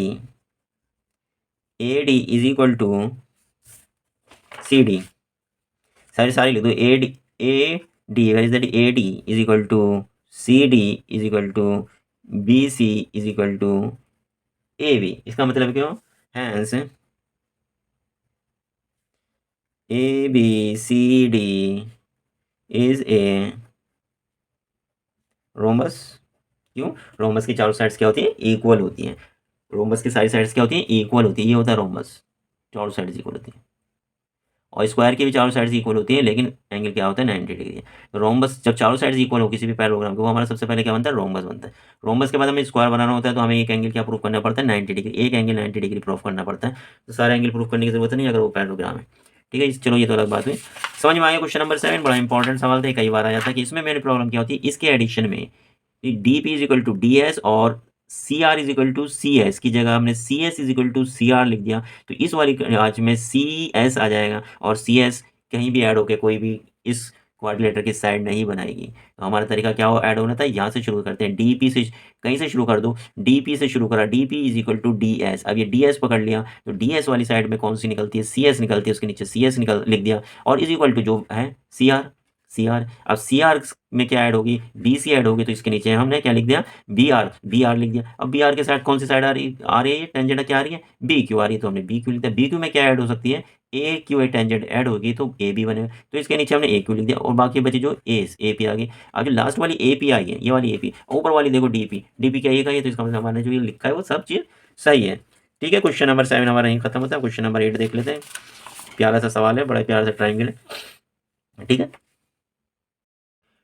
is equal to C D, सारी लिख दो, A D where is that, A D is equal to C D is equal to B C is equal to A B. इसका मतलब क्यों, hence A B C D is a rhombus. क्यों, rhombus की चारों sides क्या होती है, equal होती हैं। रोमबस की सारी साइड्स क्या होती हैं, इक्वल होती है, ये होता है रोमबस, चारों साइड्स इक्वल होती है। और स्क्वायर की भी चारों साइड्स इक्वल होती है, लेकिन एंगल क्या होता है, 90 डिग्री है। तो रोमबस जब चारों साइड्स इक्वल हो किसी भी पैराग्राम के, वो हमारा सबसे पहले क्या बनता है, रोमबस बनता है। रोमबस के बाद हमें स्क्वायर बनाना होता है, तो हमें एक एंगल क्या प्रूव करना पड़ता है, 90 डिग्री, एक एंगल 90 डिग्री प्रूव करना पड़ता है। तो सारे एंगल प्रूव करने की जरूरत नहीं अगर वो पैराग्राम है। ठीक है, चलो ये तो अलग बात हुई। समझ में आया क्वेश्चन नंबर 7, बड़ा इंपॉर्टेंट सवाल था, कई बार आ जाता है कि इसमें मेरी प्रॉब्लम क्या होती है, इसके एडिशन में D P is equal to D S और C R is equal to C S की जगह हमने C S is equal to C R लिख दिया। तो इस वाली आज में सी एस आ जाएगा, और सी एस कहीं भी ऐड होकर कोई भी इस क्वाड्रिलेटर की साइड नहीं बनाएगी। तो हमारा तरीका क्या हो, ऐड होना था, यहाँ से शुरू करते हैं, डी पी से कहीं से शुरू कर दो, डी पी से शुरू करा, D P is equal to D S. अब ये डी एस पकड़ लिया, तो डी एस वाली साइड में कौन सी निकलती है, सी एस निकलती है, उसके नीचे सी एस निकल लिख दिया, और इज इक्वल टू जो है सी आर, सी आर। अब सी आर में क्या ऐड होगी, बी सी ऐड होगी, तो इसके नीचे हमने क्या लिख दिया, बी आर लिख दिया। अब बी आर के साइड कौन सी साइड आ रही है, टेंजेंट क्या आ रही है, बी क्यू आ रही है, तो हमने बी क्यू लिख दिया। बी क्यू में क्या ऐड हो सकती है, A Q A tangent add होगी तो ए बी बनेगा, तो इसके नीचे हमने ए क्यू लिख दिया, और बाकी बची जो ए पी आ गई। अब जो लास्ट वाली ए पी आई है, ये वाली ए पी, ऊपर वाली देखो डी पी क्या ये का है, तो इसका मतलब हमारे जो ये लिखा है वो सब चीज़ सही है। ठीक है, क्वेश्चन नंबर 7 हमारा यहीं खत्म होता है। क्वेश्चन नंबर 8 देख लेते हैं, प्यारा सा सवाल है, बड़ा प्यारा सा ट्राइंगल है। ठीक है,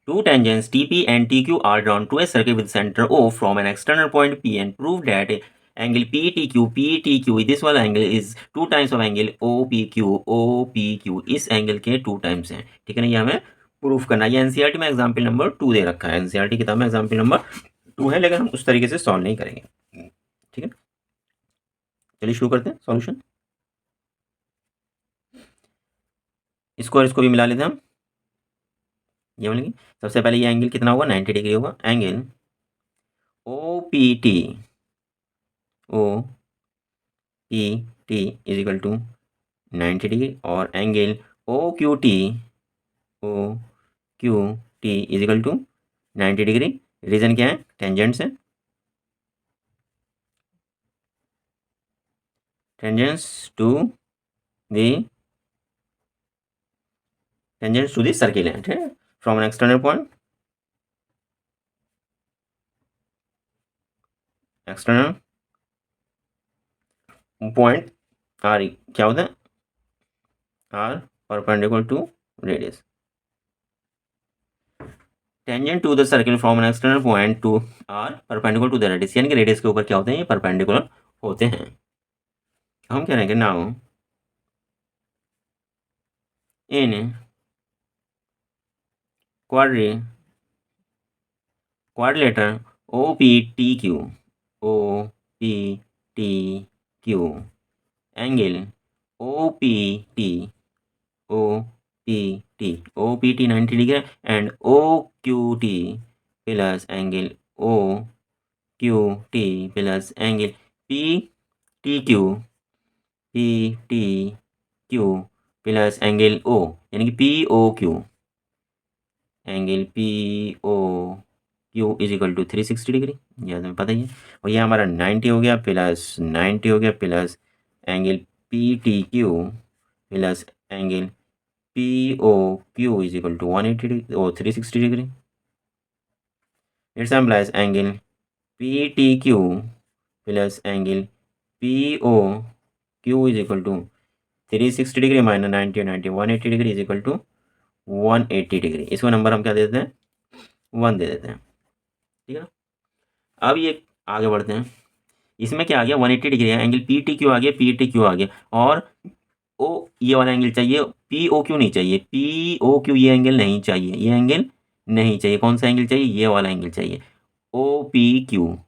two tangents TP and TQ are drawn to a circle with center O from an external point P and prove that angle PTQ, this वाला angle is 2 times of angle OPQ इस angle के 2 times हैं। ठीक है ना, ये हमें proof करना है। ये एनसीईआरटी में एग्जाम्पल नंबर 2 दे रखा है, एनसीईआरटी किताब में एग्जाम्पल नंबर 2 है, लेकिन हम उस तरीके से सॉल्व नहीं करेंगे। ठीक है, चलिए शुरू करते हैं सॉल्यूशन। इसको और इसको भी मिला लेते हैं हम, ये बोलेंगे सबसे पहले ये एंगल कितना होगा, 90 डिग्री होगा। Angle O P T is equal to 90 degree, और angle O Q T is equal to 90 degree. Reason क्या है, टेंजेंट्स है, टेंजेंट्स टू द सर्किल है। ठीक है, from an external point, external point are क्या होता है, are perpendicular to radius, tangent to the circle from an external point to are perpendicular to the radius, यानी कि रेडियस के ऊपर क्या होते हैं, ये परपेंडिकुलर होते हैं। हम कह रहे हैं कि now in quadrilateral O P T Q angle O P T 90 degree and O Q T plus angle O Q T plus angle P T Q P T Q plus angle O यानी कि P O Q, angle P O Q is equal to 360 degree, यह तुम्हें पता ही है। और ये हमारा 90 हो गया प्लस 90 हो गया plus angle P T Q plus angle P O Q is equal to 180 degree और 360 degree. It's implies angle P T Q plus angle P O Q is equal to 360 degree minus 90 90 180 degree is equal to 180 degree. इसको number हम क्या दे देते हैं, 1 दे देते हैं, ठीक है ना। अब ये आगे बढ़ते हैं, इसमें क्या आ गया 180 डिग्री है, एंगल पी टी क्यू आ गया, पी टी क्यू आ गया, और ओ ये वाला एंगल चाहिए, पी ओ क्यू नहीं चाहिए, पी ओ क्यू ये एंगल नहीं चाहिए, ये एंगल नहीं चाहिए। कौन सा एंगल चाहिए, ये वाला एंगल चाहिए, O P Q,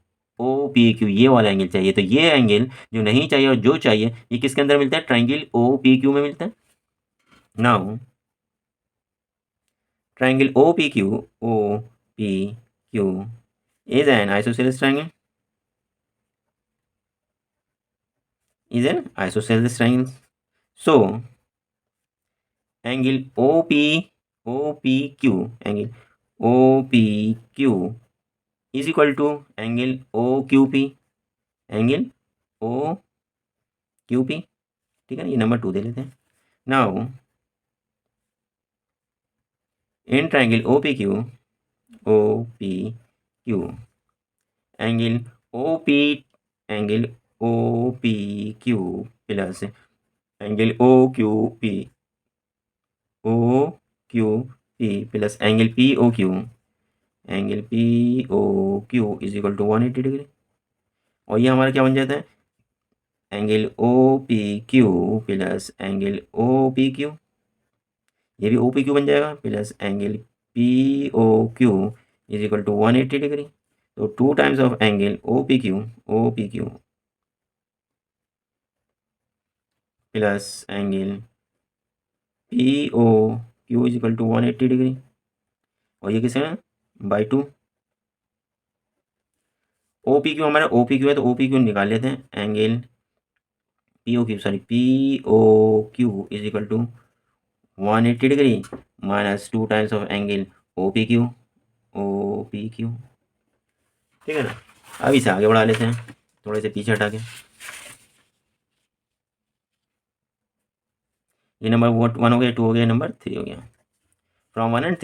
O P Q ये वाला एंगल चाहिए। तो ये एंगल जो नहीं चाहिए और जो चाहिए ये किसके अंदर मिलता है, ट्राइंगल ओ पी क्यू में मिलता है। Now triangle OPQ is an isosceles triangle. Is an isosceles triangle. So angle angle OPQ is equal to angle OQP, angle OQP, ठीक है ना। ये नंबर 2 दे लेते हैं। Now in triangle OPQ angle angle OPQ plus angle OQP plus angle POQ is equal to 180 degree. और ये हमारा क्या बन जाता है, angle OPQ plus angle OPQ, ये भी OPQ बन जाएगा, plus angle POQ is equal to 180 degree. तो 2 times of angle OPQ plus angle POQ is equal to 180 degree, और ये किसे है बाई 2। OPQ हमारा OPQ है तो OPQ निकाल लेते हैं, angle POQ is equal to 180 degree minus 2 times of angle OPQ, ठीक है ना। अब इसे आगे बढ़ा लेते हैं, थोड़े से पीछे हटा के। ये नंबर 1 हो गया, 2 हो गया, नंबर 3 हो गया। From 1 and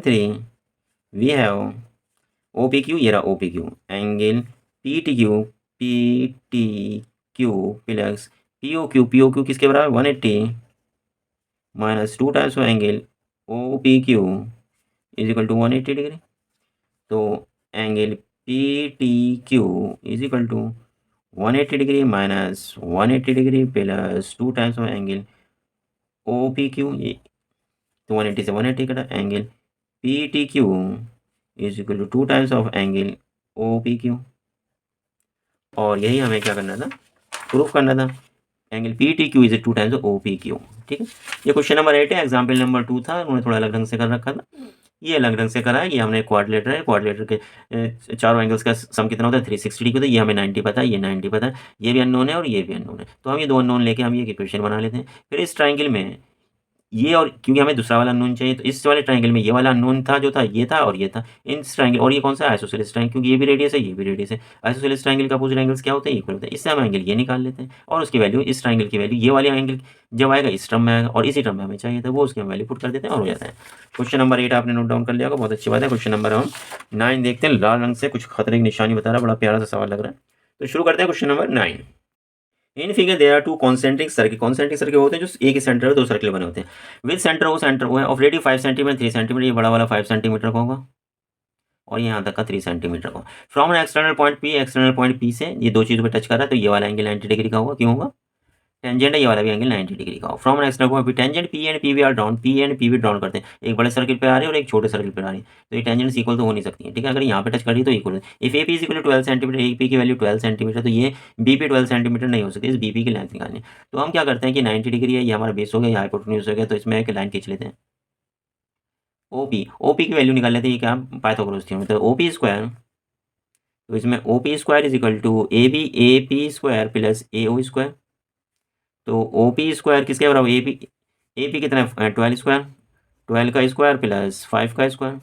3 we have OPQ, ये रहा OPQ, angle PTQ plus POQ किसके बराबर 180 minus 2 times of angle OPQ is equal to 180 degree. तो angle PTQ is equal to 180 degree minus 180 degree plus 2 times of angle OPQ, ये तो 180 से 180 कटा, angle PTQ is equal to 2 times of angle OPQ। और यही हमें क्या करना था, प्रूफ करना था, angle PTQ is 2 times of OPQ, ठीक है। ये क्वेश्चन नंबर 8 है, एग्जाम्पल नंबर 2 था, उन्होंने थोड़ा अलग ढंग से कर रखा था, ये अलग ढंग से करा है। ये हमने क्वाड्रिलेटर है, क्वाड्रिलेटर के चारों एंगल्स का सम कितना होता है 360 डिग्री होता है। ये हमें 90 पता है, ये 90 पता है, ये भी अननोन है और ये भी अननोन है। तो हम ये 2 अननोन लेके हम ये इक्वेशन बना लेते हैं। फिर इस ट्राइंगल में ये, और क्योंकि हमें दूसरा वाला अननोन चाहिए तो इस वाले ट्राइंगल में ये वाला अननोन था जो था, ये था और ये था। इस ट्राइंगल, और ये कौन सा आइसोसेलेस ट्राइंगल, क्योंकि ये भी रेडियस है ये भी रेडियस है। आइसोसेलेस ट्राइंगल का अपोजिट एंगल्स क्या होते हैं, इक्वल होते हैं। इससे हम एंगल ये निकाल लेते हैं और उसकी वैल्यू, इस ट्राइंगल की वैल्यू, ये वाले एंगल जब आएगा इस टर्म में आएगा और इसी टर्म में हमें चाहिए था वो, उसकी हम वैल्यू पुट कर देते हैं और हो जाता है। क्वेश्चन नंबर 8 आपने नोट डाउन कर लिया होगा, बहुत अच्छी बात है। क्वेश्चन नंबर हम 9 देखते हैं। लाल रंग से कुछ खतरे की निशानी बता रहा है, बड़ा प्यारा सा सवाल लग रहा है। तो शुरू करते हैं question number 9। In figure there are 2 concentric circle. Concentric circle होते हैं जो एक ही सेंटर में 2 सर्किल बने होते हैं। विद सेंटर वो है ऑफ रेडियस 5 सेंटीमीटर 3 सेंटीमीटर, ये बड़ा वाला 5 सेंटीमीटर का होगा और यहाँ तक का 3 सेंटीमीटर का। फ्रॉम एक्सटर्नल पॉइंट पी से ये 2 चीज़ों पे टच कर रहा है तो ये वाला एंगल 90 डिग्री का होगा। क्यों होगा, टेंजेंट है, ये वाला भी एंगल 90 डिग्री का हो। From external point tangent P and P V are drawn, P and P V drawn करते हैं, एक बड़े सर्किल पे आ रही है और एक छोटे सर्किल पे आ रही है, तो ये टेंजेंट्स इक्वल तो हो नहीं सकती है, ठीक है। अगर यहाँ पे टच कर रही है तो इक्वल है। If A P is equal to 12 centimetre, A P की वैल्यू 12 सेंटीमीटर, तो ये बी पी 12 सेंटीमीटर नहीं हो सकती, इस बी पी की लेंथ निकालनी है। तो हम क्या करते हैं कि 90 डिग्री है, ये हमारा बेस हो गया, ये हाइपोटेन्यूज हो गया, तो इसमें एक लाइन खींच लेते हैं ओपी की वैल्यू निकाल लेते हैं, ये क्या पाइथागोरस थ्योरम, तो ओपी स्क्वायर, तो इसमें OP square is equal to A P square plus A O square. तो ओपी स्क्वायर किसके बराबर, ए पी कितना है 12 स्क्वायर, 12 का स्क्वायर प्लस 5 का स्क्वायर।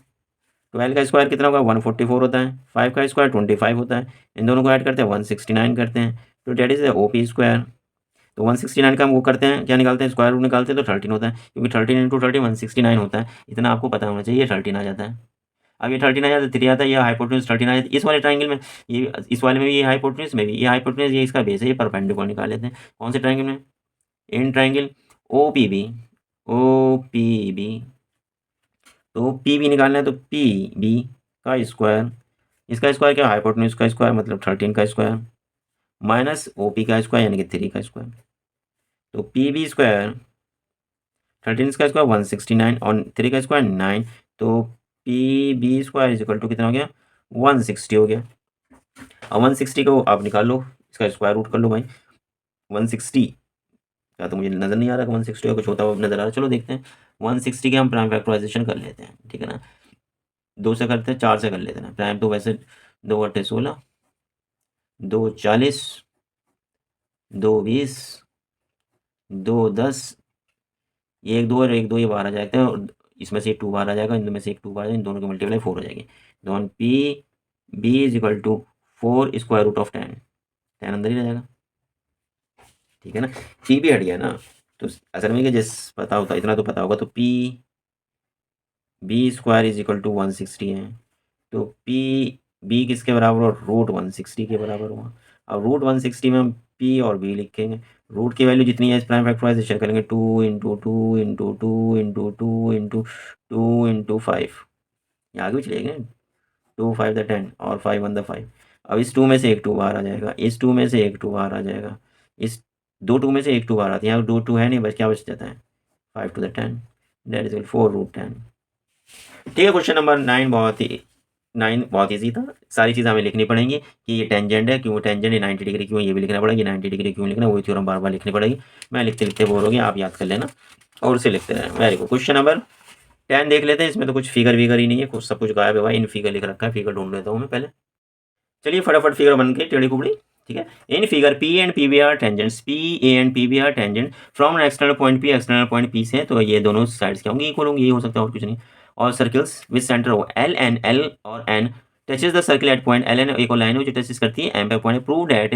12 का स्क्वायर कितना होगा 144 होता है, 5 का स्क्वायर 25 होता है, इन दोनों को ऐड करते हैं 169 करते हैं, तो डेट इज ओपी स्क्वायर। तो 169 का हम वो करते हैं, क्या निकालते हैं, स्क्वायर रूट निकालते हैं, तो 13 होता है, क्योंकि 13 इंटू 30 169 होता है, इतना आपको पता होना चाहिए, 13 आ जाता है। अब ये 13 आ जाता है, 3 आता है, ये हाइपोटेन्यूज 13 आ जाता है इस वाले ट्राइंगल में, ये इस वाले में भी, ये हाइपोटेन्यूज में भी, ये हाइपोटेन्यूज ये इसका बेस है, ये परपेंडिकुलर निकाल लेते हैं, कौन से ट्राइंगल में, in triangle O P B, O P B. तो पी बी निकालना है, तो पी बी का स्क्वायर, इसका स्क्वायर क्या, हाइपोटेन्यूज का स्क्वायर मतलब 13 का स्क्वायर, माइनस ओ पी का स्क्वायर यानी कि 3 का स्क्वायर, तो पी बी स्क्वायर 13 का स्क्वायर 169 और 3 का स्क्वायर 9, तो P B square is equal to कितना हो गया 160 हो गया। अब 160 को आप निकाल लो, इसका स्क्वायर रूट कर लो भाई, 160 का तो मुझे नज़र नहीं आ रहा कि 160 का कुछ होता हुआ नज़र आ रहा है, चलो देखते हैं 160 के हम प्राइम फैक्टराइजेशन कर लेते हैं, ठीक है ना, 2 से करते हैं, 4 से कर लेते हैं प्राइम, तो वैसे 2 अट्ठे 16, 2 40, 2 20, 2 10, ये एक 2 और एक 2 ये बाहर आ जाते हैं, और इसमें से एक 2 बाहर आ जाएगा, इनमें से एक 2 बाहर आ जाएगा, इन दोनों की मल्टीप्लाई 4 हो जाएगी, तो P B is equal to 4 square root of 10, 10 अंदर ही रह जाएगा, ठीक है ना, पी भी हट गया ना, तो असल में कि जिस पता होता इतना तो पता होगा, तो P B square is equal to 160 है, तो पी बी किसके बराबर और रूट 160 के बराबर हुआ। अब रूट 160 में हम पी और बी लिखेंगे, रूट की वैल्यू जितनी है इस प्राइम फैक्टराइजेशन करेंगे 2 into 2 into 2 into 2 into 2 into 5, ये आगे भी चलेगा 2 5 द 10 और 5 1 द 5। अब इस 2 में से एक 2 बाहर आ जाएगा, इस 2 में से एक 2 बाहर आ जाएगा, इस 2 में से एक 2 बाहर आती है, यहाँ 2 है नहीं, बस क्या बच जाता है 5 to the 10, that is 4 root 10। ठीक है, क्वेश्चन नंबर 9 बहुत ईजी था, सारी चीज़ें हमें लिखनी पड़ेंगी कि ये टेंजेंट है, क्यों टेंजेंट है 90 डिग्री क्यों, ये भी लिखना पड़ेगा 90 डिग्री क्यों लिखना, वही थ्योरम बार बार लिखनी पड़ेगी, मैं लिखते लिखते बोर हो गया, आप याद कर लेना और उसे लिखते रहें। वेरी गुड, क्वेश्चन नंबर 10 देख लेते हैं, इसमें तो कुछ फिगर ही नहीं है, कुछ सब कुछ गायब है भाई, इन फिगर लिख रखा है, फिगर ढूंढ लेता हूँ मैं पहले, चलिए फटाफट फिगर बन के टेढ़ी कुबड़ी, ठीक है। In figure P and P B are tangents, P A and P B are tangent from external point P, external point P से, तो ये दोनों साइड्स क्या होंगी, इक्वल होंगी, ये हो सकता है और कुछ नहीं, और circles with centre O L N, L और N touches the circle at point L N, एक और लाइन हो जो टचेज करती है एम पे point, prove that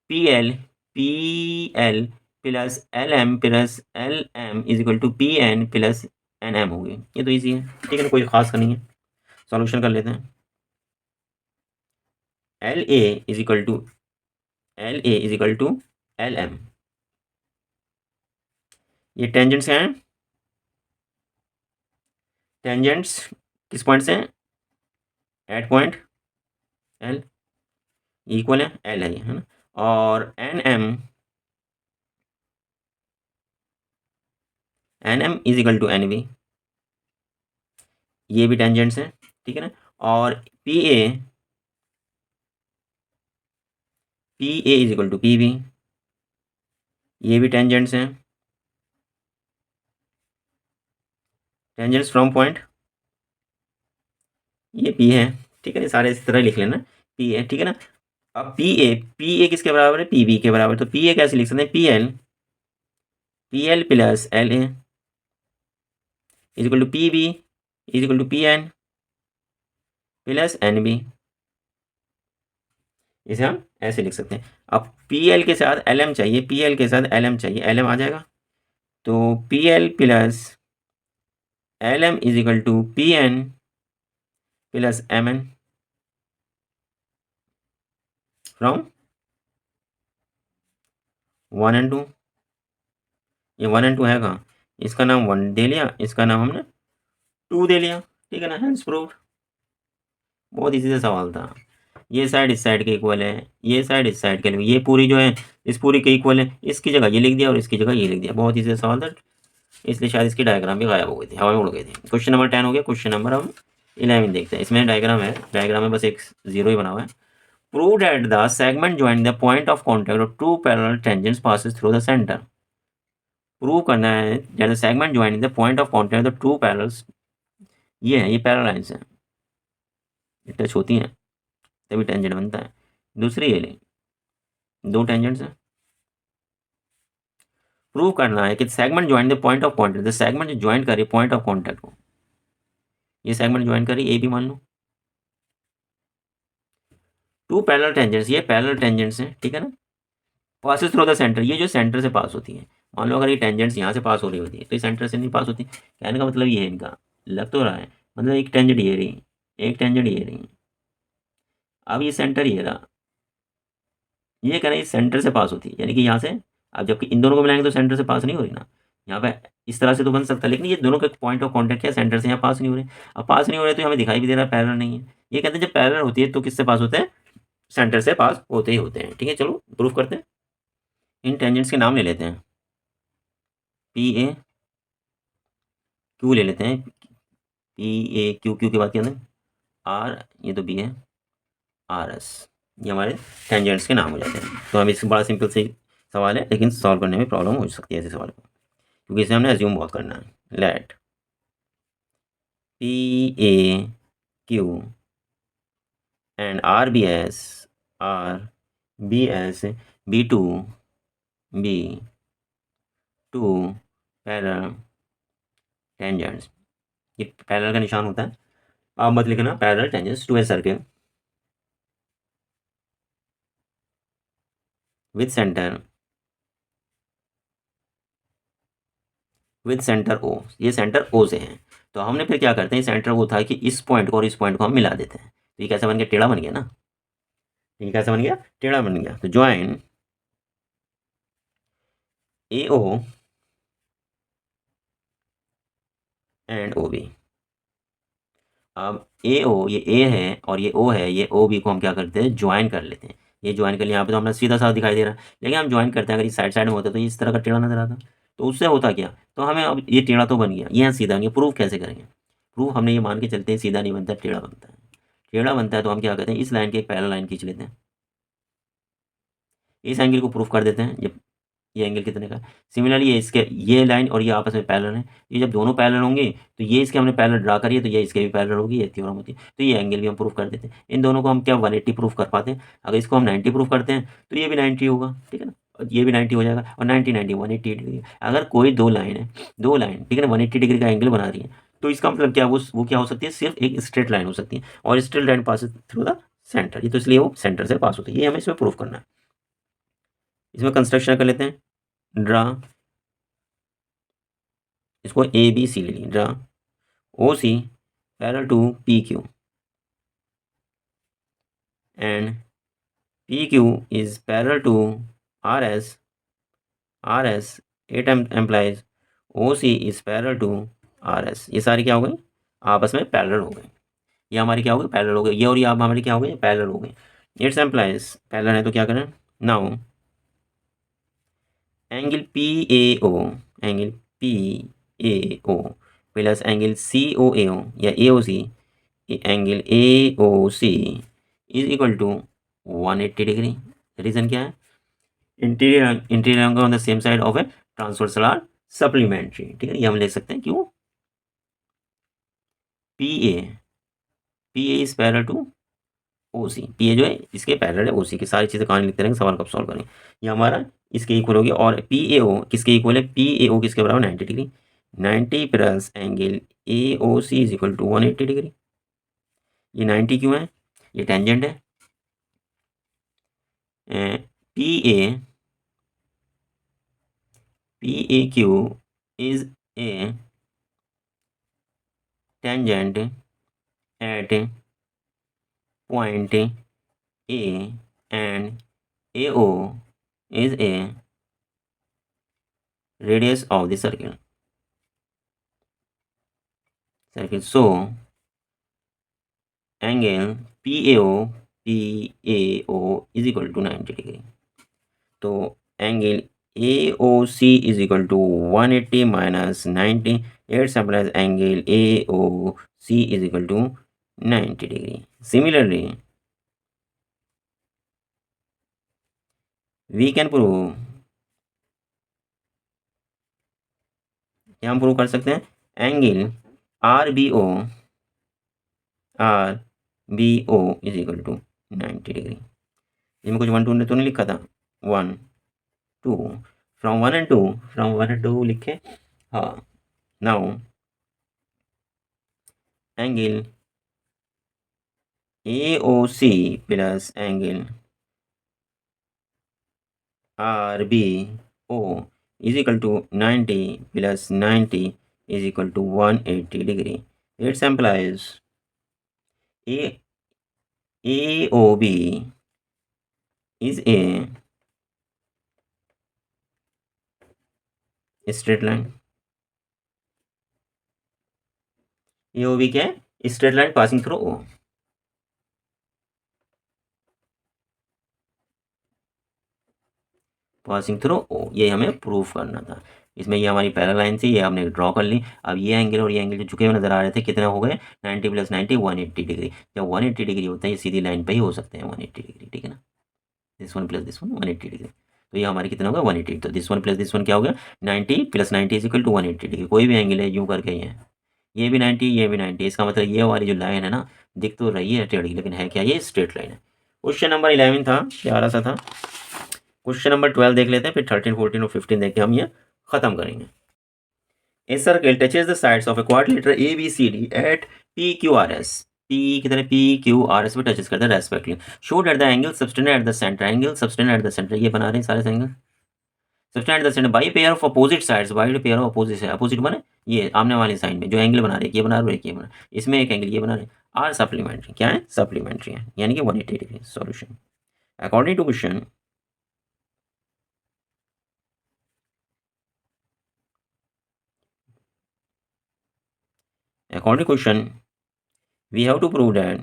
P L plus L M is equal to P N plus N M होगी, ये तो ईजी है, ठीक है ना, कोई खास करनी है, सॉल्यूशन कर लेते हैं। L A is equal to L M, ये टेंजेंट्स हैं, टेंजेंट्स किस पॉइंट से हैं, एट पॉइंट एल, इक्वल है एल है ना, और N M is equal to N B, ये भी टेंजेंट्स हैं, ठीक है ना, और P A is equal to P B, ये भी टेंजेंट्स हैं, टेंजेंट्स फ्रॉम पॉइंट, ये पी है, ठीक है ना, सारे इस तरह लिख लेना, पी है, ठीक है ना। अब पी ए किसके बराबर है, पी बी के बराबर, तो पी ए कैसे लिख सकते हैं, P L plus L A is equal to P B is equal to P N plus N B, इसे हम ऐसे लिख सकते हैं। अब पी एल के साथ एल एम चाहिए, पी एल के साथ एल एम चाहिए, एल एम आ जाएगा, तो P L plus L M is equal to P N plus M N from 1 and 2, ये 1 एंड 2 है कहाँ, इसका नाम 1 दे लिया, इसका नाम हमने 2 दे लिया, ठीक है ना, हेंस प्रूव्ड, बहुत इजी सा सवाल था। ये साइड इस साइड के इक्वल है, ये साइड इस साइड के लिए, ये पूरी जो है इस पूरी के इक्वल है, इसकी जगह ये लिख दिया और इसकी जगह ये लिख दिया, बहुत इजी सवाल था, इसलिए शायद इसकी डायग्राम भी गायब हो गई थी, हवा में उड़ गई थी। क्वेश्चन नंबर 10 हो गया, क्वेश्चन नंबर हम 11 देखते हैं, इसमें डायग्राम में बस एक 0 ही बना हुआ है। Prove that the segment joining the point of contact of two parallel tangents passes through the centre, prove करना है that the segment joining the point of contact of two parallels, ये है, ये पैरेलल लाइन्स हैं, ये touch होती हैं तभी टेंजेंट बनता है। दूसरी ये ले, दो टेंजेंट्स हैं, प्रूव करना है कि segment join the point of contact, the segment जो ज्वाइन करे पॉइंट ऑफ कॉन्टेक्ट को, ये सेगमेंट ज्वाइन करी ए भी मान लो, टू पैरेलल टेंजेंट्स, ये पैरेलल टेंजेंट्स हैं, ठीक है ना, पासिस थ्रू द सेंटर, ये जो सेंटर से पास होती है। मान लो अगर ये टेंजेंट्स यहाँ से पास हो रही होती है तो ये सेंटर से नहीं पास होती। कहने का मतलब ये है इनका, लग तो रहा है, मतलब एक टेंजेंट ये रही, एक टेंजेंट ये रही, अब ये सेंटर ये रहा, ये कह रहे हैं सेंटर से पास होती है, यानी कि यहाँ से, अब जबकि इन दोनों को मिलाएंगे तो सेंटर से पास नहीं हो रही ना, यहाँ पे इस तरह से तो बन सकता है, लेकिन ये दोनों का पॉइंट ऑफ कॉन्टेक्ट है, सेंटर से यहाँ पास नहीं हो रहे। अब पास नहीं हो रहे तो हमें दिखाई भी दे रहा है पैरेलल नहीं है। ये कहते हैं जब पैरेलल होती है तो किससे पास होते हैं, सेंटर से पास होते ही होते हैं। ठीक है, चलो प्रूफ करते हैं। इन टेंजेंट्स के नाम ले लेते हैं, पी ए क्यू ले लेते हैं, पी ए क्यू, क्यू के बाद क्या है आर, ये तो बी है, आर एस, ये हमारे टेंजेंट्स के नाम हो जाते हैं। तो हम इस बड़ा सिंपल से सवाल है, लेकिन सॉल्व करने में प्रॉब्लम हो सकती है ऐसे सवाल को, क्योंकि इसे हमने एज्यूम बहुत करना है। Let P A Q and R B S, R B S be two be two parallel tangents, ये पैरेलल का निशान होता है, आप मत लिखना parallel tangents to a circle with centre, with centre O, ये सेंटर ओ से है। तो हमने फिर क्या करते हैं, सेंटर वो था कि इस पॉइंट को और इस पॉइंट को हम मिला देते हैं, तो ये कैसे बन गया, टेढ़ा बन गया ना, ये कैसे बन गया, टेढ़ा बन गया। तो join A O and O B, अब ए ओ, ये ए है और ये ओ है, ये ओ बी को हम क्या करते हैं, ज्वाइन कर लेते हैं। ये ज्वाइन कर लिया, यहाँ पे तो हमें सीधा साधा दिखाई दे रहा है, लेकिन हम ज्वाइन करते हैं, अगर ये साइड साइड में होता तो ये इस तरह का टेढ़ा नजर आता, तो उससे होता क्या, तो हमें अब ये टेढ़ा तो बन गया, ये सीधा बन गया। प्रूफ कैसे करेंगे, प्रूफ हमने ये मान के चलते हैं सीधा नहीं बनता, टेढ़ा बनता है। टेढ़ा बनता है तो हम क्या करते हैं, इस लाइन की एक पैरेलल लाइन खींच लेते हैं, इस एंगल को प्रूफ कर देते हैं, जब ये एंगल कितने का, सिमिलरली ये इसके, ये लाइन और ये आपस में पैरेलल है, ये जब दोनों पैरेलल होंगे तो ये इसके हमने पैरेलल ड्रा करिए तो ये इसके भी पैरेलल होगी, ये थ्योरम होती है। तो ये एंगल भी हम प्रूफ कर देते हैं। इन दोनों को हम क्या 180 प्रूफ कर पाते हैं, अगर इसको हम 90 प्रूफ करते हैं तो ये भी 90 होगा, ठीक है ना, और ये भी 90 हो जाएगा, और 90 90 180 डिग्री। अगर कोई दो लाइन है, दो लाइन ठीक है ना 180 डिग्री का एंगल बना रही है, तो इसका मतलब क्या, वो क्या हो सकती है, सिर्फ एक स्ट्रेट लाइन हो सकती है, और straight line pass through the centre, ये तो इसलिए वो सेंटर से पास होती है, ये हमें इसमें प्रूफ करना है। इसमें कंस्ट्रक्शन कर लेते हैं, ड्रा, इसको ए बी सी ले ली, draw O C parallel to P Q and P Q is parallel to R S, R S it implies O C is parallel to R S. ये सारी क्या हो गई, आपस में पैरेलल हो गई, ये हमारी क्या हो गई, पैरेलल हो गई, ये और ये आप हमारी क्या हो गई, पैरेलल हो गई। इट्स एम्प्लाइज पैरेलल है तो क्या करें, now angle P A O, angle P A O plus angle C O A O या A O C, angle A O C is equal to 180 degree. Reason क्या है, interior angle on the same side of a transversal are supplementary, ठीक है, ये हम लिख सकते हैं। क्यों, P A, P A is parallel to O C, P A जो है इसके पैरेलल है ओ सी की, सारी चीज़ें कहानी लिखते रहेंगे, सवाल कब सॉल्व करेंगे। ये हमारा इसके इक्वल हो गया, और पी ए ओ किसके इक्वल है, पी ए ओ किसके बराबर 90 degree, 90 plus angle A O C is equal to 180 degree. ये 90 क्यों है, ये टेंजेंट है, P A, P A Q is a tangent at point A and A O is a radius of the circle, circle so angle P A O is equal to 90 degree. तो angle A O C is equal to 180 minus 90, it implies angle A O C is equal to 90 degree. Similarly we can prove, क्या हम prove कर सकते हैं, angle R B O R B O is equal to 90 degree. इसमें कुछ 1 2 ने तो नहीं लिखा था, 1 2 फ्रॉम 1 एंड 2, फ्रॉम 1 एंड 2 लिखे। हाँ, now angle A O C plus angle R B O is equal to 90 plus 90 is equal to 180 degree. It's implies A O B is a straight line। AOB क्या है? Straight line passing through O। Passing through O, ये हमें proof करना था। इसमें ये हमारी parallel line थी, ये हमने ड्रॉ कर ली। अब ये एंगल और ये एंगल जो झुके हुए नजर आ रहे थे कितना हो गए? 90 प्लस 90 180 डिग्री। जब 180 डिग्री होता है ये सीधी लाइन पे ही हो सकते हैं 180 डिग्री, ठीक है ना। This one plus this one 180 degree. तो ये हमारे कितना होगा? 180। तो this one plus this one क्या हो गया? 90 plus 90 is equal to 180 degree. कोई भी एंगल है यूँ करके ये भी 90 ये भी 90। इसका मतलब ये वाली जो लाइन है ना, दिख तो रही है टेढ़ी, लेकिन है क्या? ये स्ट्रेट लाइन है। क्वेश्चन नंबर 11 था, प्यारा सा था। क्वेश्चन नंबर 12 देख लेते हैं, फिर 13 14 और 15 देख के हम ये खत्म करेंगे। A circle touches the sides of a quadrilateral A B C D at P Q R S. P की तरह पी क्यू आर एस पे टचेस करता है respectively. Show that the angle subtended at the centre, angle subtended at the centre, ये बना रहे हैं सारे angle subtended at the centre by pair of opposite sides, by pair of opposite है। Opposite बने ये आमने वाली साइड में जो एंगल बना रहे हैं, ये बना रहे हैं, ये बना, इसमें एक एंगल ये बना रहे हैं, आर सप्लीमेंट्री। क्या है? सप्लीमेंट्री है, यानी कि 180 degree. Solution according to question, according to question we have to prove that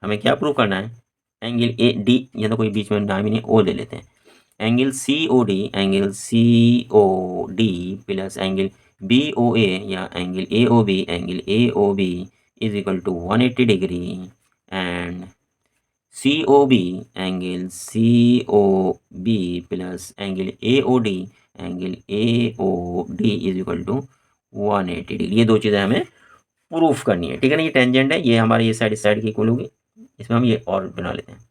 हमें क्या प्रूव करना है? एंगल ए डी, या तो कोई बीच में नाम ही नहीं, ओ ले लेते हैं। Angle C O D, angle C O D plus angle B O A या angle A O B, angle A O B is equal to 180 degree and C O B, angle C O B plus angle A O D, angle A O D is equal to 180 degree. ये दो चीज़ें हमें proof करनी है, ठीक है ना। ये टेंजेंट है, ये हमारे ये साइड इस साइड की इक्वल होगी। इसमें हम ये और बना लेते हैं।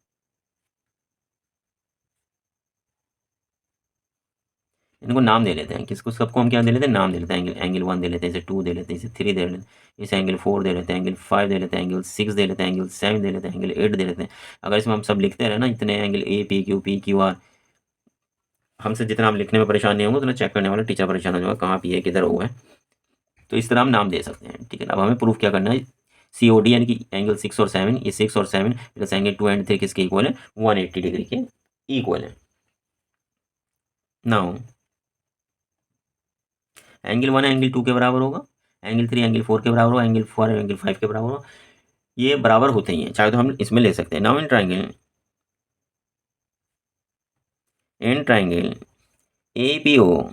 इनको नाम दे लेते हैं, किसको? सबको हम क्या दे लेते हैं? नाम दे लेते हैं। एंगल एंगल 1 दे लेते हैं, इसे 2 दे लेते हैं, इसे 3 दे लेते हैं, इसे एंगल 4 दे लेते हैं, एंगल 5 दे लेते हैं, एंगल 6 दे लेते हैं, एंगल 7 दे लेते हैं, एंगल 8 दे लेते हैं। अगर इसमें हम सब लिखते रहे ना, इतने angle A P Q are, हमसे जितना हम लिखने में परेशान नहीं होंगे उतना चेक करने वाला टीचर परेशान हो जाएगा, कहाँ पी है किधर ओ है। तो इस तरह हम नाम दे सकते हैं, ठीक है ना। अब हमें प्रूफ क्या करना है? सी ओ डी यानी कि एंगल 6 और 7, ये 6 और 7 प्लस एंगल 2 एंड 3 किसके इक्वल है? 180 डिग्री के इक्वल है। नाउ एंगल 1 एंगल 2 के बराबर होगा, एंगल 3 एंगल 4 के बराबर होगा, एंगल 4 एंगल 5 के बराबर होगा। ये बराबर होते ही हैं, चाहे तो हम इसमें ले सकते हैं। Now in triangle A P O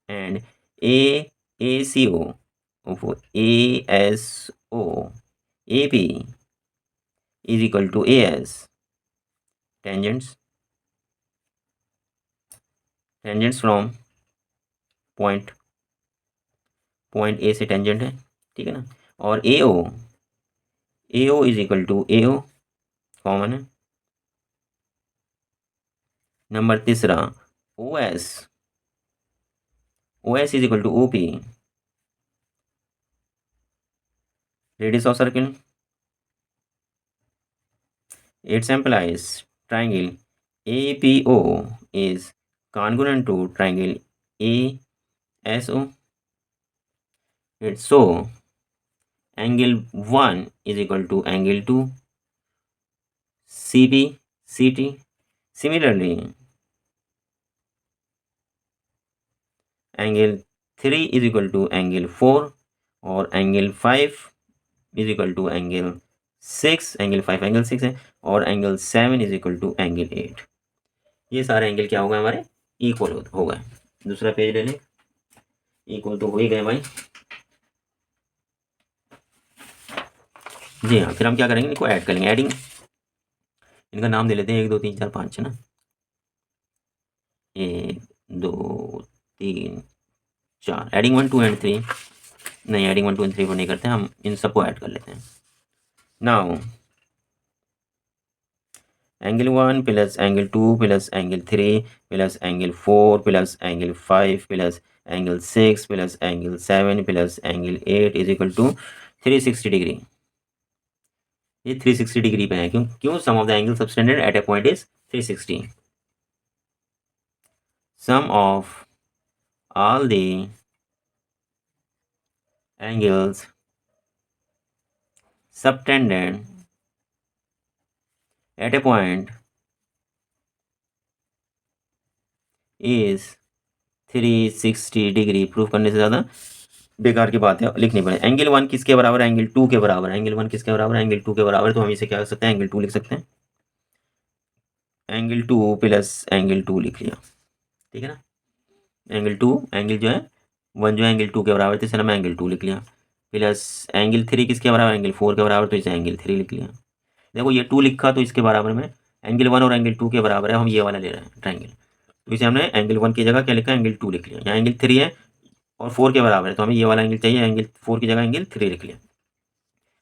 and A C O of ASO AP is equal to AS tangents from point A से टेंजेंट है, ठीक है ना। और AO is equal to AO common है। नंबर तीसरा OS is equal to OP, radius of circle. It's implies triangle APO is congruent to triangle ASO. So angle 1 is equal to angle 2 CB CT. Similarly, angle 3 is equal to angle 4 और angle 5 is equal to angle 6, angle 5 angle 6 है, और angle 7 is equal to angle 8। ये सारे angle क्या हो गए? हमारे equal हो गए। दूसरा पेज ले लें, इक्वल तो हो ही गए भाई। जी हाँ, फिर हम क्या करेंगे? इनको ऐड करेंगे। एडिंग, इनका नाम दे लेते हैं 1 2 3 4 5, है ना। 1 2 3 4, एडिंग 1 2 एंड 3, नहीं एडिंग 1 2 एंड 3 को नहीं करते, हम इन सबको ऐड कर लेते हैं। Now angle 1 plus angle 2 plus angle 3 plus angle 4 plus angle 5 plus angle 6 plus angle 7 plus angle 8 is equal to 360 degree. ये 360 डिग्री पे है, क्यों क्यों sum of the angle subtended at a point is 360। Sum of all the angles subtended at a point is 360 degree. Proof करने से ज़्यादा बेकार की बात है, लिखनी पड़े। एंगल 1 किसके बराबर है? एंगल 2 के बराबर है। एंगल 1 किसके बराबर है? एंगल 2 के बराबर है। तो हम इसे क्या कर सकते हैं? एंगल 2 लिख सकते हैं। एंगल 2 प्लस एंगल 2 लिख लिया, ठीक है ना। एंगल 2, एंगल जो है 1 जो है एंगल 2 के बराबर, तो इसे मैं एंगल 2 लिख लिया। प्लस एंगल 3 किसके बराबर? एंगल 4 के बराबर, तो इसे एंगल 3 लिख लिया। देखो ये 2 लिखा तो इसके बराबर में एंगल 1 और एंगल 2 के बराबर है, हम ये वाला ले रहे हैं ट्राइंगल, तो इसे हमने एंगल 1 की जगह क्या लिखा? एंगल 2 लिख लिया। यहाँ एंगल 3 है और 4 के बराबर है, तो हमें ये वाला एंगल चाहिए, एंगल 4 की जगह एंगल 3 लिख लिया।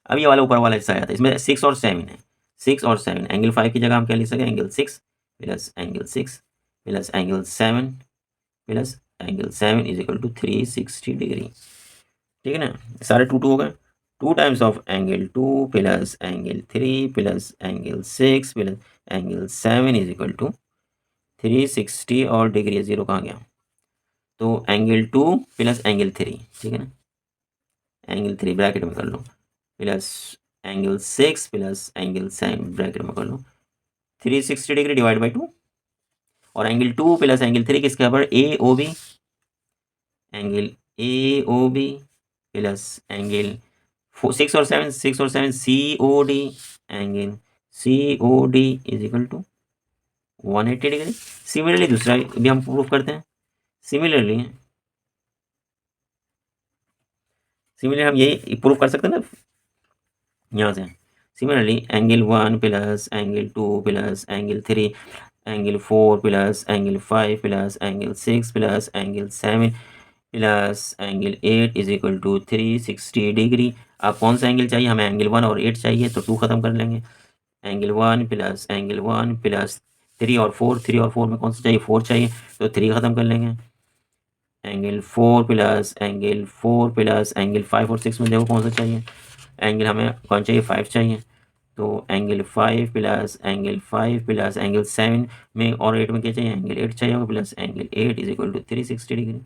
अब ये वाला ऊपर वाला हिस्सा आया था, इसमें 6 और 7 है। 6 और 7, एंगल 5 की जगह हम क्या लिख सकते हैं? Angle 6 plus angle 6 plus angle 7 plus angle 7 is equal to 360 degree, ठीक है ना। सारे 2 2 हो गए। 2 times of angle 2 plus angle 3 plus angle 6 plus angle 7 is equal to 360, और डिग्री 0 कहाँ गया? तो एंगल 2 प्लस एंगल 3, ठीक है ना। एंगल 3 ब्रैकेट में कर लो, plus angle 6 plus angle 7 bracket में कर लो, 360 डिग्री डिवाइड बाई 2, और एंगल 2 प्लस एंगल 3 किसके बराबर? A O B. Angle A O B plus angle 6 और 7 C O D, angle C O D is equal to 180 degree. Similarly दूसरा भी हम proof करते हैं। सिमिलरली हम यही प्रूफ कर सकते हैं ना यहाँ से। Similarly angle 1 plus angle 2 plus angle 3 angle 4 plus angle 5 plus angle 6 plus angle 7 plus angle 8 is equal to 360 degree. अब कौन सा एंगल चाहिए? हमें एंगल 1 और 8 चाहिए, तो 2 खत्म कर लेंगे। एंगल 1 प्लस एंगल 1 प्लस 3 और 4, 3 और 4 में कौन सा चाहिए? 4 चाहिए, तो 3 खत्म कर लेंगे। Angle 4 plus angle 4 plus angle 5 और 6 में देखो कौन सा चाहिए? एंगल हमें कौन चाहिए? 5 चाहिए, तो angle 5 plus angle 5 plus angle 7 में और 8 में क्या चाहिए? एंगल 8 चाहिए होगा, plus angle 8 is equal to 360 degree,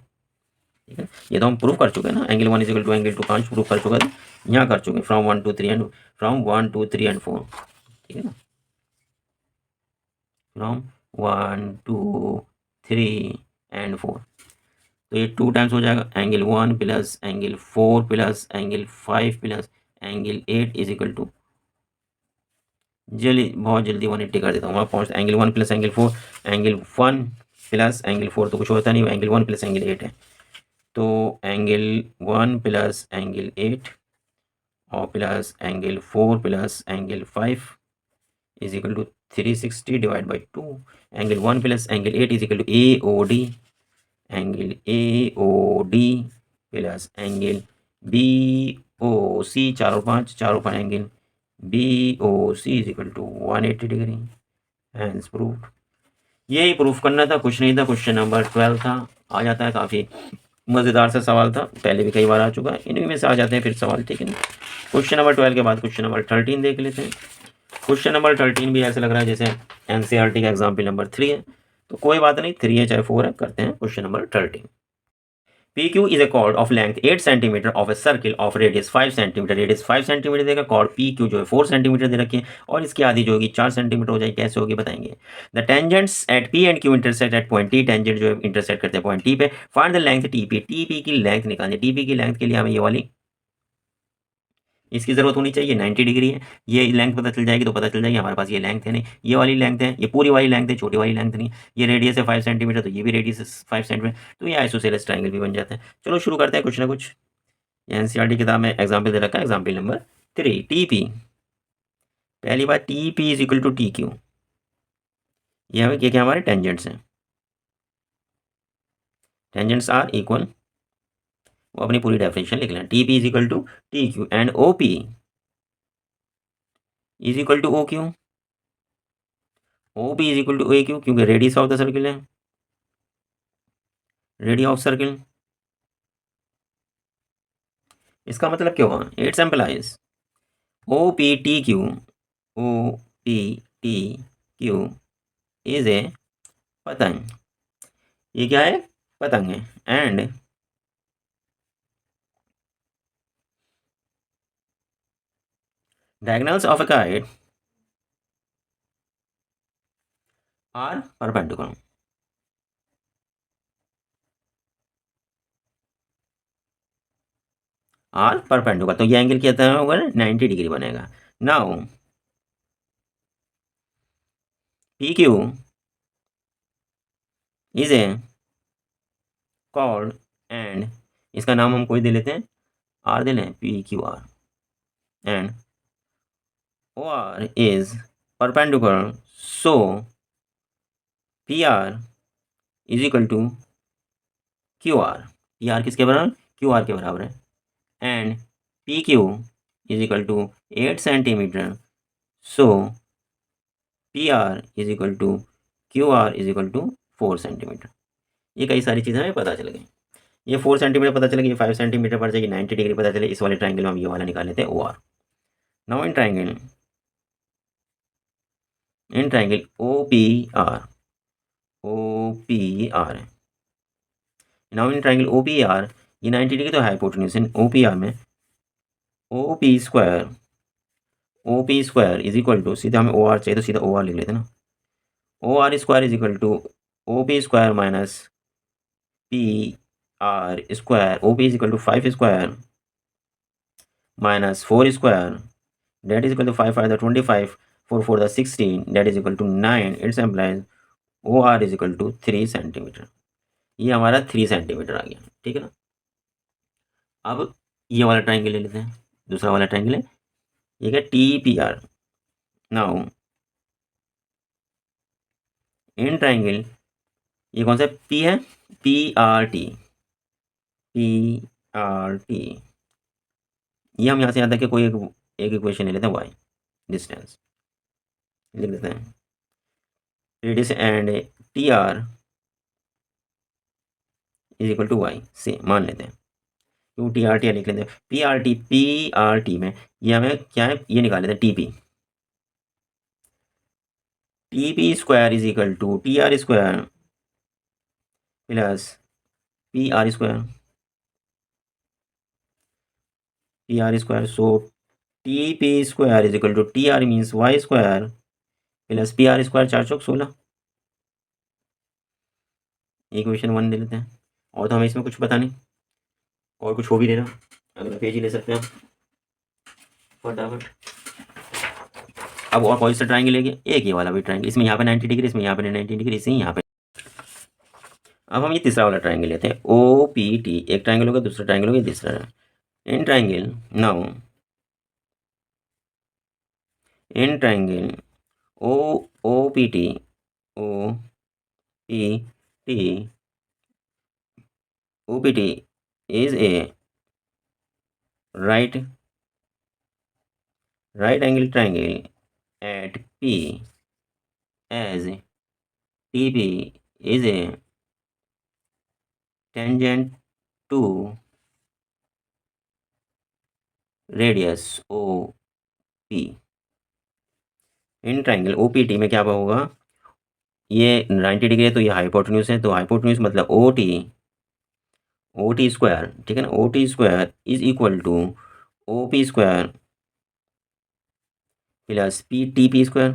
ठीक है। ये तो हम प्रूव कर चुके हैं ना, angle 1 is equal to angle 2 5 prove कर चुके थे, यहाँ कर चुके फ्रॉम 1 2 3 एंड फ्रॉम 1 2 3 एंड 4, ठीक है ना। फ्रॉम 1 2 3 एंड 4, तो ये 2 टाइम्स हो जाएगा angle 1 plus angle 4 plus angle 5 plus angle 8 is equal to, बहुत जल्दी 180 कर देता हूँ, वहाँ पहुँच। Angle 1 plus angle 4, angle 1 plus angle 4 तो कुछ होता नहीं, एंगल 1 प्लस एंगल 8 है, तो एंगल 1 प्लस एंगल 8 और plus angle 4 plus angle 5 is equal to 360 divide by 2। Angle 1 plus angle 8 is equal to A O D, angle A O D plus angle B O C, 4 और 5 angle B O C is equal to 180 degree. Hence proof. यही proof करना था, कुछ नहीं था। Question number 12 था। आ जाता है, काफ़ी मज़ेदार सा सवाल था, पहले भी कई बार आ चुका है, इन्हीं में से आ जाते हैं फिर सवाल, ठीक है ना। क्वेश्चन नंबर 12 के बाद क्वेश्चन नंबर 13 देख लेते हैं। क्वेश्चन नंबर 13 भी ऐसा लग रहा है जैसे एनसीईआरटी का एग्जाम्पल नंबर 3 है, तो कोई बात नहीं, 3 है चाहे 4 है, करते हैं question number 13। PQ is a chord of length 8 cm of a circle of radius 5 cm, radius 5 centimetre देगा। chord PQ जो है 4 सेंटीमीटर दे रखी है, और इसकी आधी जो होगी 4 सेंटीमीटर हो जाएगी। कैसे होगी बताएंगे। The tangents at P and Q intersect at point T, tangent जो है इंटरसेक्ट करते हैं पॉइंट T पे। Find the length TP, TP की लेंथ निकालनी। TP की लेंथ के लिए हमें ये वाली इसकी ज़रूरत होनी चाहिए, 90 डिग्री है। ये लेंथ पता चल जाएगी तो पता चल जाएगी हमारे पास ये लेंथ है नहीं, ये वाली लेंथ है, ये पूरी वाली लेंथ है, छोटी वाली लेंथ नहीं। ये रेडियस है 5 सेंटीमीटर, तो ये भी रेडियस है 5 सेंटीमीटर, तो ये आइसोसेलेस ट्रायंगल भी बन जाता है। चलो शुरू करते हैं कुछ ना कुछ। एनसीईआरटी किताब में एग्जाम्पल दे रखा है, एग्जाम्पल नंबर 3। TP, पहली बात TP is equal to TQ, ये हमें क्या क्या हमारे टेंजेंट्स हैं। टेंजेंट्स आर इक्वल, वो अपनी पूरी डेफिनेशन लिख लें। T P is equal to T Q and O P is equal to O Q, O P is equal to A Q, क्योंकि रेडियस ऑफ द सर्किल है, radius of circle. इसका मतलब क्या हुआ? It simplifies O P T Q, O P T Q is a पतंग, ये क्या है? पतंग है। And diagonals of a kite are perpendicular, are perpendicular, तो ये एंगल कितना होगा? 90 डिग्री बनेगा। Now P Q is A called, and इसका नाम हम कोई दे लेते हैं, आर दे लें, P Q R, and O R is perpendicular, so P R is equal to Q R. P R किसके बराबर? क्यू आर के बराबर है। And P Q is equal to 8 centimetre, so P R is equal to Q R is equal to 4 centimetre. ये कई सारी चीज़ें हमें पता चल गई। ये 4 सेंटीमीटर पता चलेगी, 5 सेंटीमीटर पड़ जाएगी, 90 डिग्री पता चले। इस वाले ट्राइंगल में हम ये वाला निकाल लेते हैं O R. Now in triangle O P R, O P R है। Now in triangle O P R, ये 90 डिग्री तो हाइपोटेन्यूज है। ओ पी आर में O P square is equal to, सीधा हमें ओ आर चाहिए तो सीधा ओ आर लिख लेते हैं ना। O R square is equal to O P square minus P R square. O P is equal to 5 square minus 4 square, that is equal to 5 5 the 25, 4 4 the 16, that is equal to 9। It's implies O R is equal to 3 centimetre. ये हमारा 3 centimetre आ गया, ठीक है ना। अब ये वाला triangle ले लेते हैं, दूसरा वाला ट्राइंगल है, ये क्या? T P R. Now in triangle, ये कौन सा पी है? P R T, P R T. ये हम यहाँ से यहाँ तक के कोई एक इक्वेशन ले लेते हैं, वाई डिस्टेंस लिख देते हैं, radius and T R is equal to Y से मान लेते हैं। क्यों टी आर लिख लेते हैं? पी आर टी में ये हमें क्या है? ये निकाल लेते हैं, T P square is equal to T R square plus P R square, so T P square is equal to T R means Y square plus P R square, 4 चौक 16। इक्वेशन 1 ले लेते हैं। और तो हमें इसमें कुछ पता नहीं, और कुछ हो भी देना, अगला पेज ही ले सकते हैं फटाफट। अब और कौन सा ट्राइंगल लेंगे? एक ये वाला भी ट्राइंगल, इसमें यहाँ पे 90 डिग्री, इसमें यहाँ पे 90 डिग्री, इसे यहाँ पे। अब हम ये तीसरा वाला ट्राइंगल लेते हैं, ओ पी टी। एक ट्राइंगल होगा, दूसरा ट्राइंगल होगा, तीसरा in triangle. Now in triangle O O P T, O P T, O P T is a right angle triangle at P as T P is a tangent to radius O P. In triangle O P T में क्या होगा? ये 90 degree है तो ये hypotenuse है, तो hypotenuse मतलब ओ टी स्क्वायर, ठीक है ना। O T square is equal to O P square plus P T P square,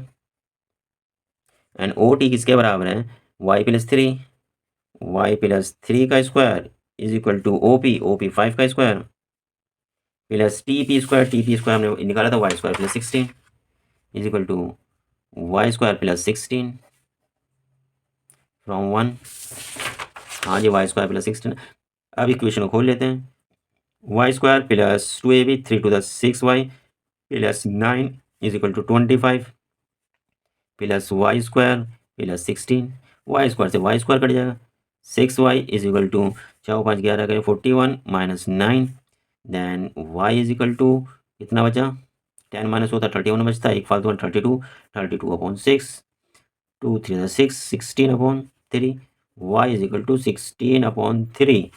and O T किसके बराबर है? वाई प्लस 3, वाई प्लस 3 का square is equal to O P 5 का square plus T P square हमने निकाला था Y square plus 16 is equal to Y square plus 16 from 1। हाँ जी, Y square plus 16। अब इक्वेशन को खोल लेते हैं, Y square plus 2ab 3 to the 6y plus 9 is equal to 25 plus Y square plus 16, Y square से Y square cut जाएगा, 6y is equal to 4 5 11 करें 41 minus 9, then y is equal to कितना बचा, 10 minus होता 31 बचता है, एक फालतू 32 upon 6, 2 3 6, 16/3, y is equal to 16/3।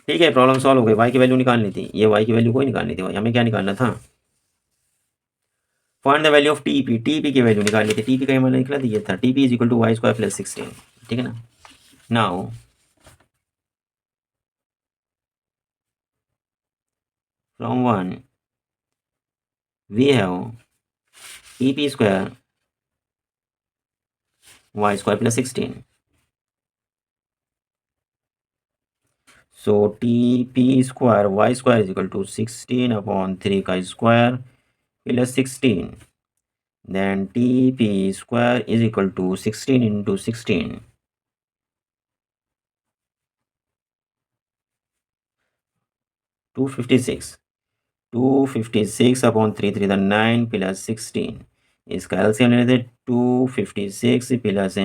ठीक है, प्रॉब्लम सॉल्व हो गई। y की वैल्यू निकालनी थी, ये y की वैल्यू कोई निकालनी थी भाई, हमें क्या निकालना था, find the value of T P की वैल्यू निकालनी थी। टी पी का हमारा निकला दिया था, T P is equal to Y square plus 16। ठीक है ना। Now from 1 we have T P square Y square plus 16। So T P square Y square is equal to 16/3 का square plus 16, then TP square is equal to 16 into 16, 256, 256/3 3 the 9 plus 16, इसका LCM लेने थे 256 plus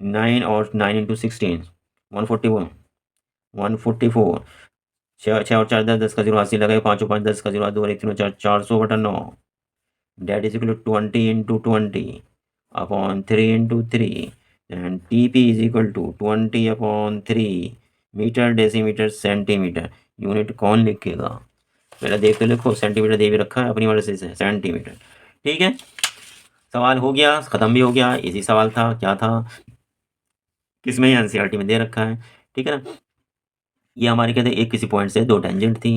9 और 9 into 16 141 144, 6 और 4 10 10 का 0 80 लगाए, 5 और 5 10 का 0 2 और 1 3 4 400/9, that is equal to 20 into 20 upon 3 into 3, and TP is equal to 20/3 metre decimetre centimetre. Unit कौन लिखेगा, पहले देख तो लिखो, सेंटीमीटर दे भी रखा है अपनी मर्जी से, सेंटीमीटर। ठीक है, सवाल हो गया, ख़त्म भी हो गया। इसी सवाल था, क्या था, किसमें, एनसीईआरटी में दे रखा है। ठीक है ना। ये हमारे कहते एक किसी पॉइंट से दो टेंजेंट थी,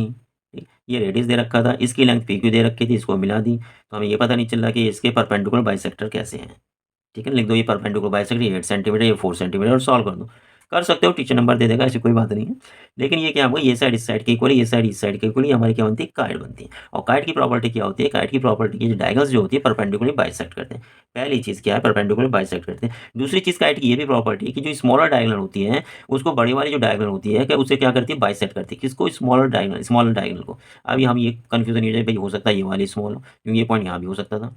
ठीक, ये रेडियस दे रखा था, इसकी लेंथ पी क्यू दे रखी थी, इसको मिला दी, तो हमें ये पता नहीं चल रहा कि इसके परपेंडिकुलर बाइसेक्टर कैसे हैं। ठीक है, लिख दो ये परपेंडिकुलर बाइसेक्टर, ये 8 सेंटीमीटर, ये 4 सेंटीमीटर, और सॉल्व कर दो। कर सकते हो, टीचर नंबर दे देगा, ऐसी कोई बात नहीं है। लेकिन ये क्या होगा, ये साइड इस साइड के इक्वल, ये साइड इस साइड के इक्वल, हमारी क्या बनती है, काइट बनती है। और काइट की प्रॉपर्टी क्या होती है, काइट की प्रॉपर्टी की जो डायगोनल्स जो होती है परपेंडिकुलर बाइसेक्ट करते हैं। पहली चीज़ क्या है, परपेंडिकुलर बाइसेक्ट करते हैं। दूसरी चीज़ काइट की ये भी प्रॉपर्टी है कि जो स्मॉलर डायगोनल होती है उसको बड़ी वाली जो डायगोनल होती है, क्या उसे क्या करती है, बाइसेक्ट करती है। किसको, स्मॉलर डायगोनल को। अभी हम ये कन्फ्यूजन नहीं हो जाए भाई, हो सकता है ये वाली स्मॉल हो, क्योंकि ये पॉइंट यहाँ भी हो सकता था।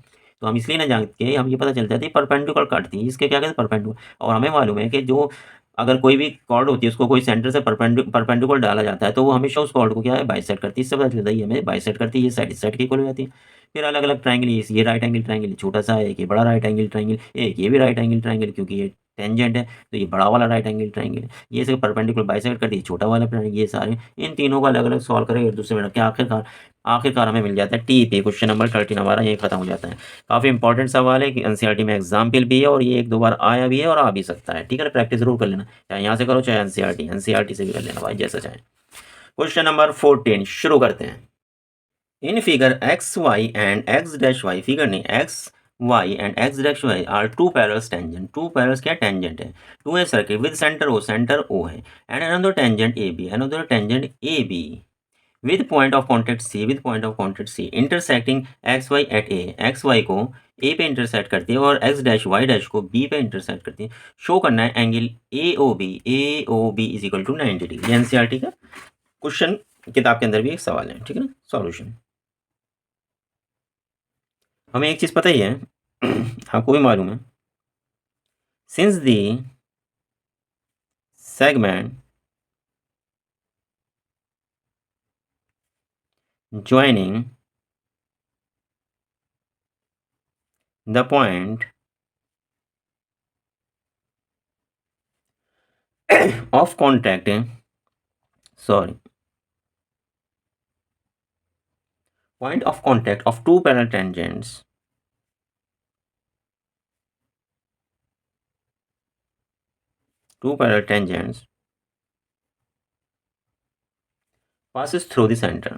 तो हम इसलिए ना जान के हम ये पता चल जाती है परपेंडिकुलर काटती है, इसके क्या कहते हैं, परपेंडिकुलर। और हमें मालूम है कि जो अगर कोई भी कॉर्ड होती है उसको कोई सेंटर से परपेंडिकुलर डाला जाता है तो वो हमेशा उस कॉर्ड को क्या है, बाइसेक्ट करती है। इससे पता चलता है ये हमें बाइसेक्ट करती है, ये साइड इस साइड की इक्वल हो जाती है। फिर अलग अलग ट्राइंगल, ये राइट एंगल ट्राइंगल छोटा सा है, एक ये बड़ा राइट एंगल ट्राइंगल, एक ये भी राइट एंगल ट्राइंगल, क्योंकि ये टेंजेंट है तो ये बड़ा वाला राइट एंगल ट्राइंगल, ये सब परपेंडिकुलर बाइसेक्ट करती है, छोटा वाला ट्राइंगल, ये सारे इन तीनों को अलग अलग सॉल्व करेंगे एक दूसरे में रख के, आखिरकार आखिरकार हमें मिल जाता है टी पे। क्वेश्चन नंबर 13 हमारा यही खत्म हो जाता है। काफ़ी इंपॉर्टेंट सवाल है कि एनसीईआरटी में एग्जाम्पल भी है, और ये एक दो बार आया भी है और आ भी सकता है। ठीक है ना, प्रैक्टिस जरूर कर लेना, चाहे यहाँ से करो चाहे एनसीईआरटी से भी कर लेना भाई, जैसा चाहे। क्वेश्चन नंबर 14 शुरू करते हैं। In figure X Y and X dash Y, figure नहीं, X Y and X dash Y are two parallels tangent, two parallels क्या टेंजेंट है, to a circle with centre O है, and another tangent A B, another tangent A B with point of contact C, with point of contact C intersecting X Y at A, X Y को A पे intersect करती है और X dash Y dash को B पे intersect करती है। Show करना है angle A O B is equal to 90 degree. NCERT का क्वेश्चन किताब के अंदर भी एक सवाल है। ठीक है ना, सॉल्यूशन। हमें एक चीज़ पता ही है आपको भी मालूम है, since the segment joining the point of contact, sorry, point of contact of two parallel tangents, two parallel tangents passes through the center.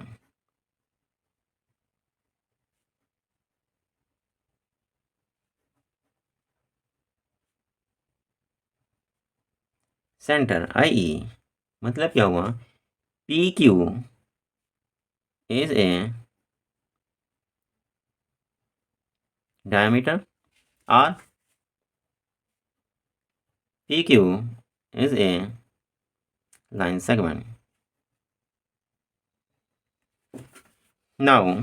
Centre i e मतलब क्या हुआ, P Q is a diameter are, P Q is a line segment. Now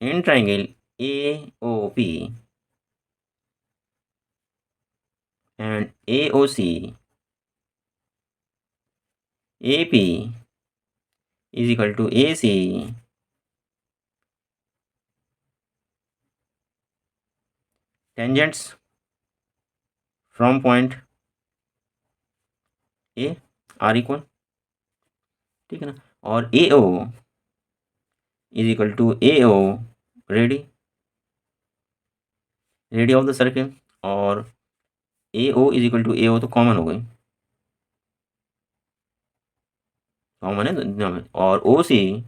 in triangle AOP, and AOC AP is equal to AC tangents from point A are equal, ठीक है ना, और AO is equal to AO ready of the circle, और AO is equal to AO तो common हो गई, common है दोनों में, और OC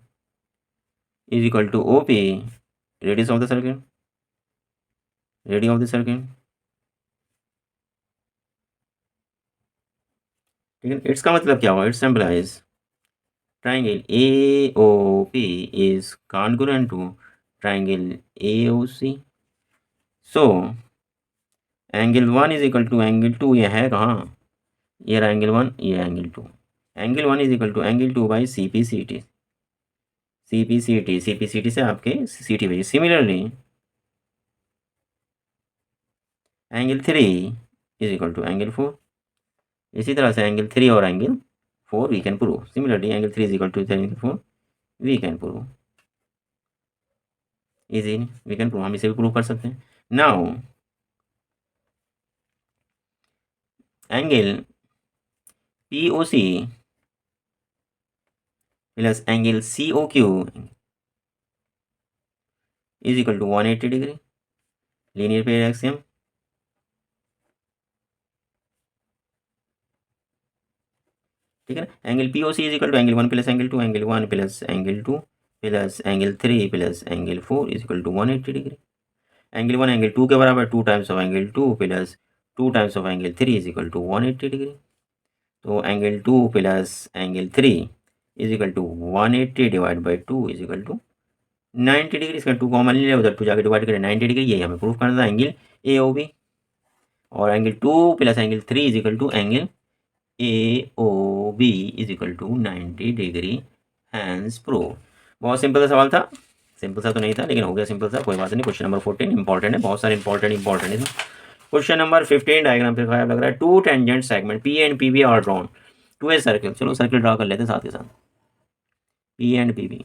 is equal to OP radius of the circle, radii of the circle, ठीक है। इसका मतलब क्या हुआ, it's implies triangle AOP is congruent to triangle AOC. So angle 1 is equal to angle 2, ये है कहाँ, ये रहा एंगल 1, ये angle 2, angle 1 is equal to angle 2 by CPCT, CPCT से आपके CT भेजिए। Similarly angle 3 is equal to angle 4, इसी तरह से एंगल 3 और angle 4 we can prove. Similarly angle 3 is equal to angle 4 we can prove, easy we can prove, हम इसे भी प्रूव कर सकते हैं। Now angle POC plus angle COQ is equal to 180 degree, linear pair axiom, ठीक है ना। Angle POC is equal to angle 1 plus angle 2, angle 1 plus angle 2 plus angle 3 plus angle 4 is equal to 180 degree. Angle 1 angle 2 के बराबर, 2 times of angle 2 plus 2 times of angle 3 is equal to 180 degree. तो angle 2 plus angle 3 is equal to 180 divide by 2 is equal to 90 degree. इसका 2 common ले, उधर 2 जाकर divide करें 90 degree, यही हमें प्रूफ करना था एंगल AOB। और angle 2 plus angle 3 is equal to angle AOB is equal to 90 degree, hence prove. बहुत सिंपल सा सवाल था, सिंपल सा तो नहीं था लेकिन हो गया सिंपल सा, कोई बात नहीं। क्वेश्चन नंबर 14 इंपॉर्टेंट है, बहुत सारे इंपॉर्टेंट है। क्वेश्चन नंबर 15 डायग्राम पे लग रहा है, two tangent segment P and PB are drawn to a circle. चलो सर्किल ड्रा कर लेते हैं साथ के साथ, P and PB,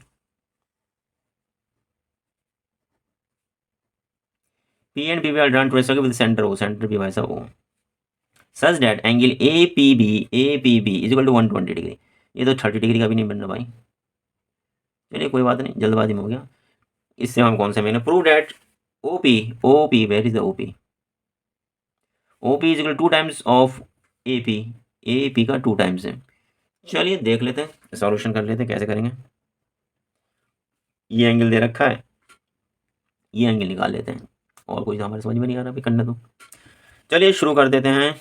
P and PB are drawn to a circle with centre O, centre भी वैसा O, such that angle APB is equal to 120 degree. ये तो 30 डिग्री का भी नहीं बन रहा भाई, चलिए कोई बात नहीं, जल्दबाजी में हो गया। इससे हम कौन सा मैंने prove that OP where is the OP is equal 2 times of AP का 2 टाइम्स है। चलिए देख लेते हैं, सॉल्यूशन कर लेते हैं, कैसे करेंगे। ये एंगल दे रखा है, ये एंगल निकाल लेते हैं, और कोई हमारे समझ में नहीं आ रहा अभी करना तो। चलिए शुरू कर देते हैं।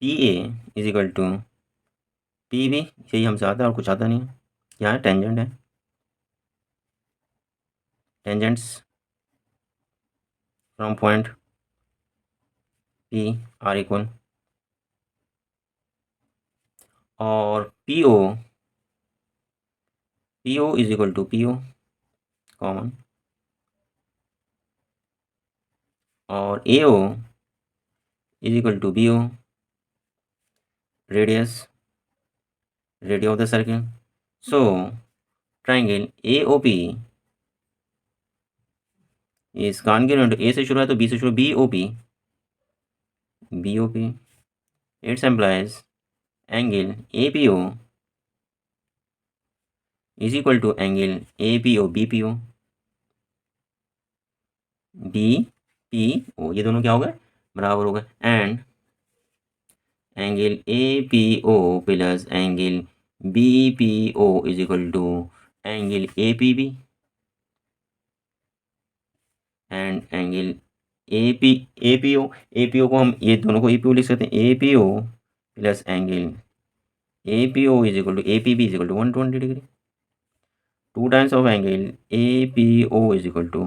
PA is equal to PB, यही हमसे आता है और कुछ आता नहीं है। यहाँ टेंजेंट है, tangents from point P are equal, और PO is equal to PO common, और AO is equal to BO radius of the circle. So triangle AOP is congruent, A से शुरू है तो B से शुरू, BOP it's implies angle APO is equal to angle APO BPO, ये दोनों क्या हो गए, बराबर हो गए, and angle APO plus angle BPO is equal to angle APB, and angle APO को हम ये दोनों को APO लिख सकते हैं, APO plus angle APO is equal to APB is equal to 120 degree. 2 times of angle APO is equal to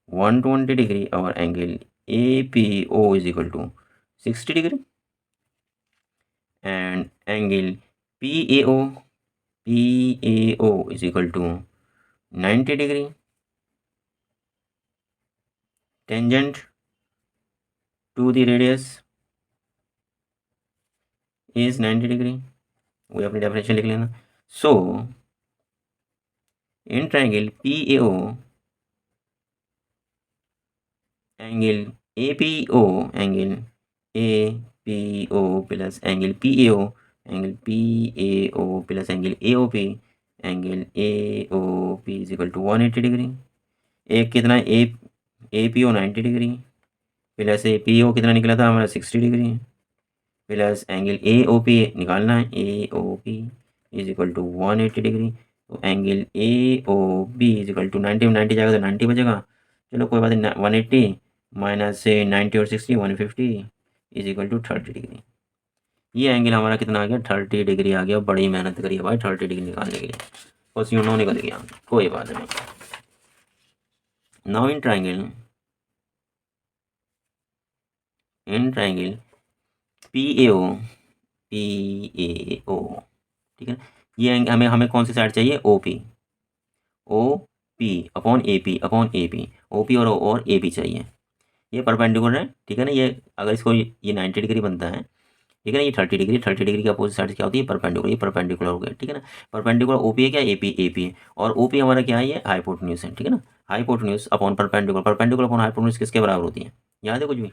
120 degree, और angle APO is equal to 60 degree, and angle PAO is equal to 90 degree, tangent to the radius is 90 degree, वही अपनी definition लिख लेना। So in triangle PAO angle APO plus angle PAO plus angle AOP is equal to 180 degree. एक कितना APO 90 degree plus PO कितना निकला था हमारा 60 डिग्री प्लस एंगल AOP निकालना है, AOP is equal to 180 degree. तो angle AOB is equal to 90 में 90 जाएगा तो 90 बचेगा, चलो कोई बात नहीं, 180 माइनस से 90 और 60 150 इज इक्वल टू 30 डिग्री। ये एंगल हमारा कितना आ गया, 30 डिग्री आ गया। बड़ी मेहनत करी है भाई 30 डिग्री निकालने के लिए, बस यूँ निकल गया, कोई बात नहीं। नाउ इन ट्रायंगल PAO ठीक है। ये हमें कौन सी साइड चाहिए, OP अपॉन AP OP और AP चाहिए। ये परपेंडिकुलर है, ठीक है ना। ये अगर इसको ये 90 डिग्री बनता है, ठीक है ना। ये 30 डिग्री की अपोजिट साइड क्या होती है, परपेंडिकुलर। ये परपेंडिकुलर हो गया, ठीक है ना। परपेंडिकुलर OP है क्या, AP है। और OP हमारा क्या है, ये हाइपोटेन्यूज है, ठीक है ना। Hypotenuse upon perpendicular upon hypotenuse किसके बराबर होती है, याद है कुछ भी,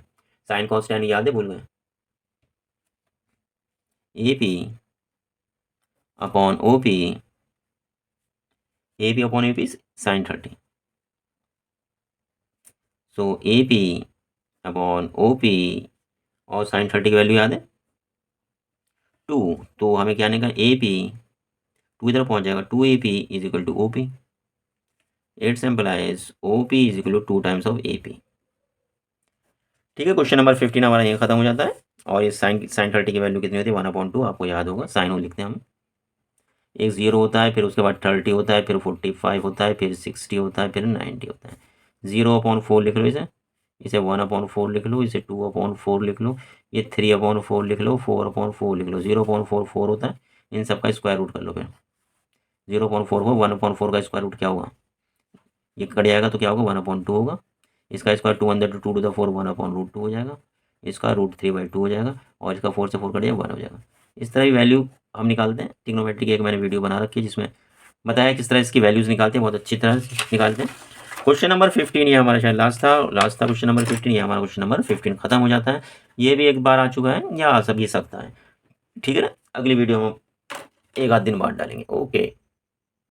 साइन कॉस टैन याद है, भूल गए। AP upon OP upon AP sine 30। So AP upon OP और साइन 30 की वैल्यू याद है 2। तो हमें क्या निकला, AP 2 इधर पहुंच जाएगा, 2AP is equal to OP। It's implies OP is equal to 2 times of AP। ठीक है, क्वेश्चन नंबर 15 हमारा यहीं खत्म हो जाता है। और ये साइन 30 की वैल्यू कितनी होती है, 1/2, आपको याद होगा, साइन वो लिखते हैं हम। एक 0 होता है, फिर उसके बाद 30 होता है, फिर 45 होता है, फिर 60 होता है, फिर 90 होता है। 0/4 लिख लो इसे 1/4 लिख लो, इसे 2/4 लिख लो, ये 3/4 लिख लो, 4/4 लिख लो। 0/4 4 होता है, इन सब का स्क्वायर रूट कर लो। फिर 0/4 हो, 1/4 का स्क्वायर रूट क्या होगा, ये कट जाएगा तो क्या होगा, 1/2 होगा। इसका स्क्वायर 2 अंदर 2 टू द 4 1/√2 हो जाएगा। इसका √3/2 हो जाएगा, और इसका 4 से 4 कट जाएगा, 1 हो जाएगा। इस तरह की वैल्यू हम निकालते हैं। ट्रिग्नोमेट्री की एक मैंने वीडियो बना रखी है जिसमें बताया किस तरह इसकी वैल्यूज़ निकालते हैं, बहुत अच्छी तरह से निकालते हैं। क्वेश्चन नंबर 15 ये हमारा शायद लास्ट था क्वेश्चन नंबर 15। ये हमारा क्वेश्चन नंबर 15 खत्म हो जाता है। ये भी एक बार आ चुका है या सब ये सकता है, ठीक है ना। अगली वीडियो में एक आध दिन बाद डालेंगे। ओके।